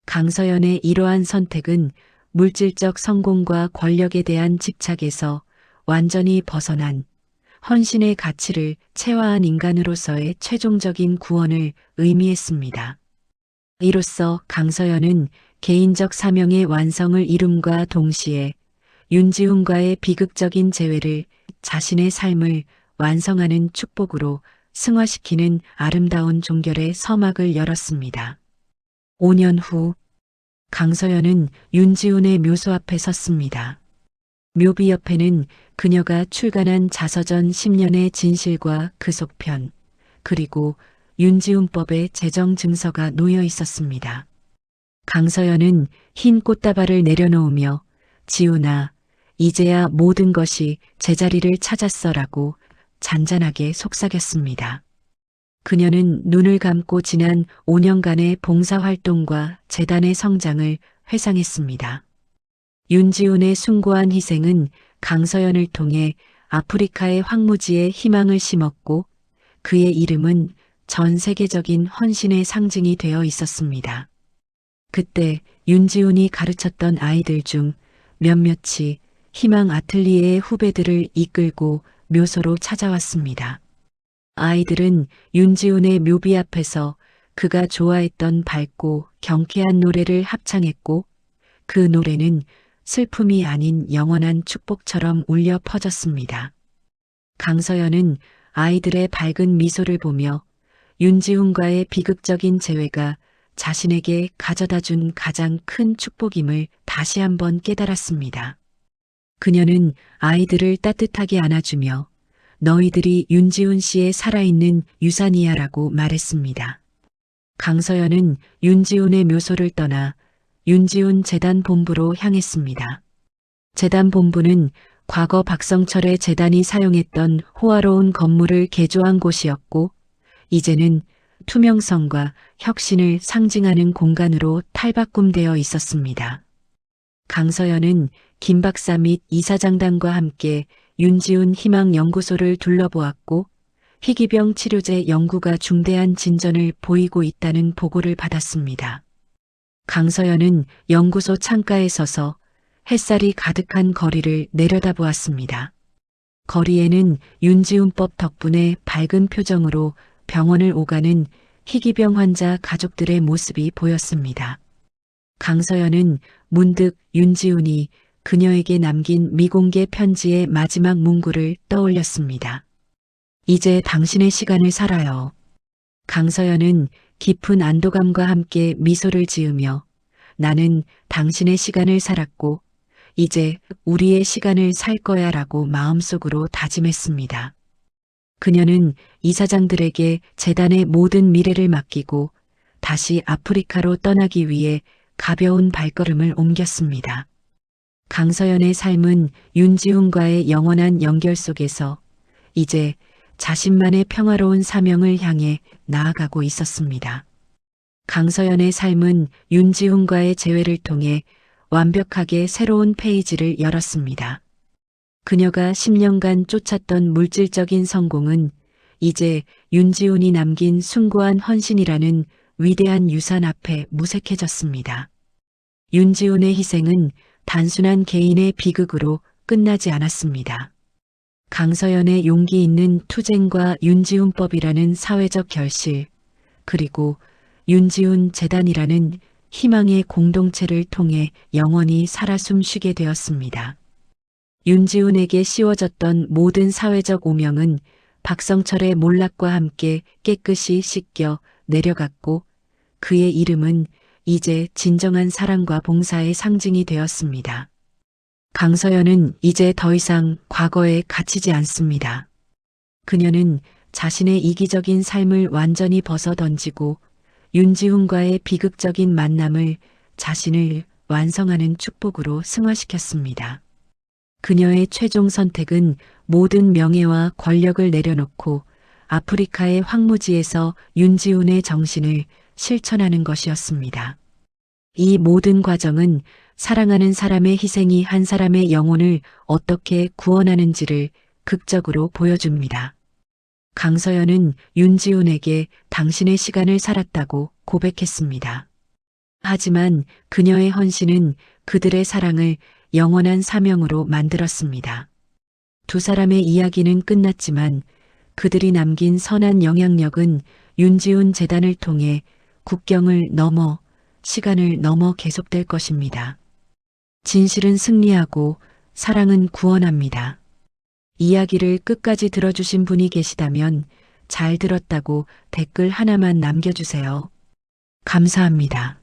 강서연의 이러한 선택은 물질적 성공과 권력에 대한 집착에서 완전히 벗어난 헌신의 가치를 체화한 인간으로서의 최종적인 구원을 의미했습니다. 이로써 강서연은 개인적 사명의 완성을 이룸과 동시에 윤지훈과의 비극적인 재회를 자신의 삶을 완성하는 축복으로 승화시키는 아름다운 종결의 서막을 열었습니다. 5년 후 강서연은 윤지훈의 묘소 앞에 섰습니다. 묘비 옆에는 그녀가 출간한 자서전 10년의 진실과 그 속편, 그리고 윤지훈법의 재정 증서가 놓여 있었습니다. 강서연은 흰 꽃다발을 내려놓으며 지훈아, 이제야 모든 것이 제자리를 찾았어라고 잔잔하게 속삭였습니다. 그녀는 눈을 감고 지난 5년간의 봉사활동과 재단의 성장을 회상했습니다. 윤지훈의 숭고한 희생은 강서연을 통해 아프리카의 황무지에 희망을 심었고 그의 이름은 전 세계적인 헌신의 상징이 되어 있었습니다. 그때 윤지훈이 가르쳤던 아이들 중 몇몇이 희망 아틀리에의 후배들을 이끌고 묘소로 찾아왔습니다. 아이들은 윤지훈의 묘비 앞에서 그가 좋아했던 밝고 경쾌한 노래를 합창했고 그 노래는 슬픔이 아닌 영원한 축복처럼 울려 퍼졌습니다. 강서연은 아이들의 밝은 미소를 보며 윤지훈과의 비극적인 재회가 자신에게 가져다 준 가장 큰 축복임을 다시 한번 깨달았습니다. 그녀는 아이들을 따뜻하게 안아주며 너희들이 윤지훈 씨의 살아있는 유산이야라고 말했습니다. 강서연은 윤지훈의 묘소를 떠나 윤지훈 재단 본부로 향했습니다. 재단 본부는 과거 박성철의 재단이 사용했던 호화로운 건물을 개조한 곳이었고 이제는 투명성과 혁신을 상징하는 공간으로 탈바꿈되어 있었습니다. 강서연은 김 박사 및 이사장단과 함께 윤지훈 희망연구소를 둘러보았고 희귀병 치료제 연구가 중대한 진전을 보이고 있다는 보고를 받았습니다. 강서연은 연구소 창가에 서서 햇살이 가득한 거리를 내려다보았습니다. 거리에는 윤지훈법 덕분에 밝은 표정으로 병원을 오가는 희귀병 환자 가족들의 모습이 보였습니다. 강서연은 문득 윤지훈이 그녀에게 남긴 미공개 편지의 마지막 문구를 떠올렸습니다. 이제 당신의 시간을 살아요. 강서연은 깊은 안도감과 함께 미소를 지으며 나는 당신의 시간을 살았고 이제 우리의 시간을 살 거야 라고 마음속으로 다짐했습니다. 그녀는 이사장들에게 재단의 모든 미래를 맡기고 다시 아프리카로 떠나기 위해 가벼운 발걸음을 옮겼습니다. 강서연의 삶은 윤지훈과의 영원한 연결 속에서 이제 자신만의 평화로운 사명을 향해 나아가고 있었습니다. 강서연의 삶은 윤지훈과의 재회를 통해 완벽하게 새로운 페이지를 열었습니다. 그녀가 10년간 쫓았던 물질적인 성공은 이제 윤지훈이 남긴 숭고한 헌신이라는 위대한 유산 앞에 무색해졌습니다. 윤지훈의 희생은 단순한 개인의 비극으로 끝나지 않았습니다. 강서연의 용기 있는 투쟁과 윤지훈법이라는 사회적 결실, 그리고 윤지훈 재단이라는 희망의 공동체를 통해 영원히 살아 숨쉬게 되었습니다. 윤지훈에게 씌워졌던 모든 사회적 오명은 박성철의 몰락과 함께 깨끗이 씻겨 내려갔고 그의 이름은 이제 진정한 사랑과 봉사의 상징이 되었습니다. 강서연은 이제 더 이상 과거에 갇히지 않습니다. 그녀는 자신의 이기적인 삶을 완전히 벗어던지고 윤지훈과의 비극적인 만남을 자신을 완성하는 축복으로 승화시켰습니다. 그녀의 최종 선택은 모든 명예와 권력을 내려놓고 아프리카의 황무지에서 윤지훈의 정신을 실천하는 것이었습니다. 이 모든 과정은 사랑하는 사람의 희생이 한 사람의 영혼을 어떻게 구원하는지를 극적으로 보여줍니다. 강서연은 윤지훈에게 당신의 시간을 살았다고 고백했습니다. 하지만 그녀의 헌신은 그들의 사랑을 영원한 사명으로 만들었습니다. 두 사람의 이야기는 끝났지만 그들이 남긴 선한 영향력은 윤지훈 재단을 통해 국경을 넘어 시간을 넘어 계속될 것입니다. 진실은 승리하고 사랑은 구원합니다. 이야기를 끝까지 들어주신 분이 계시다면 잘 들었다고 댓글 하나만 남겨주세요. 감사합니다.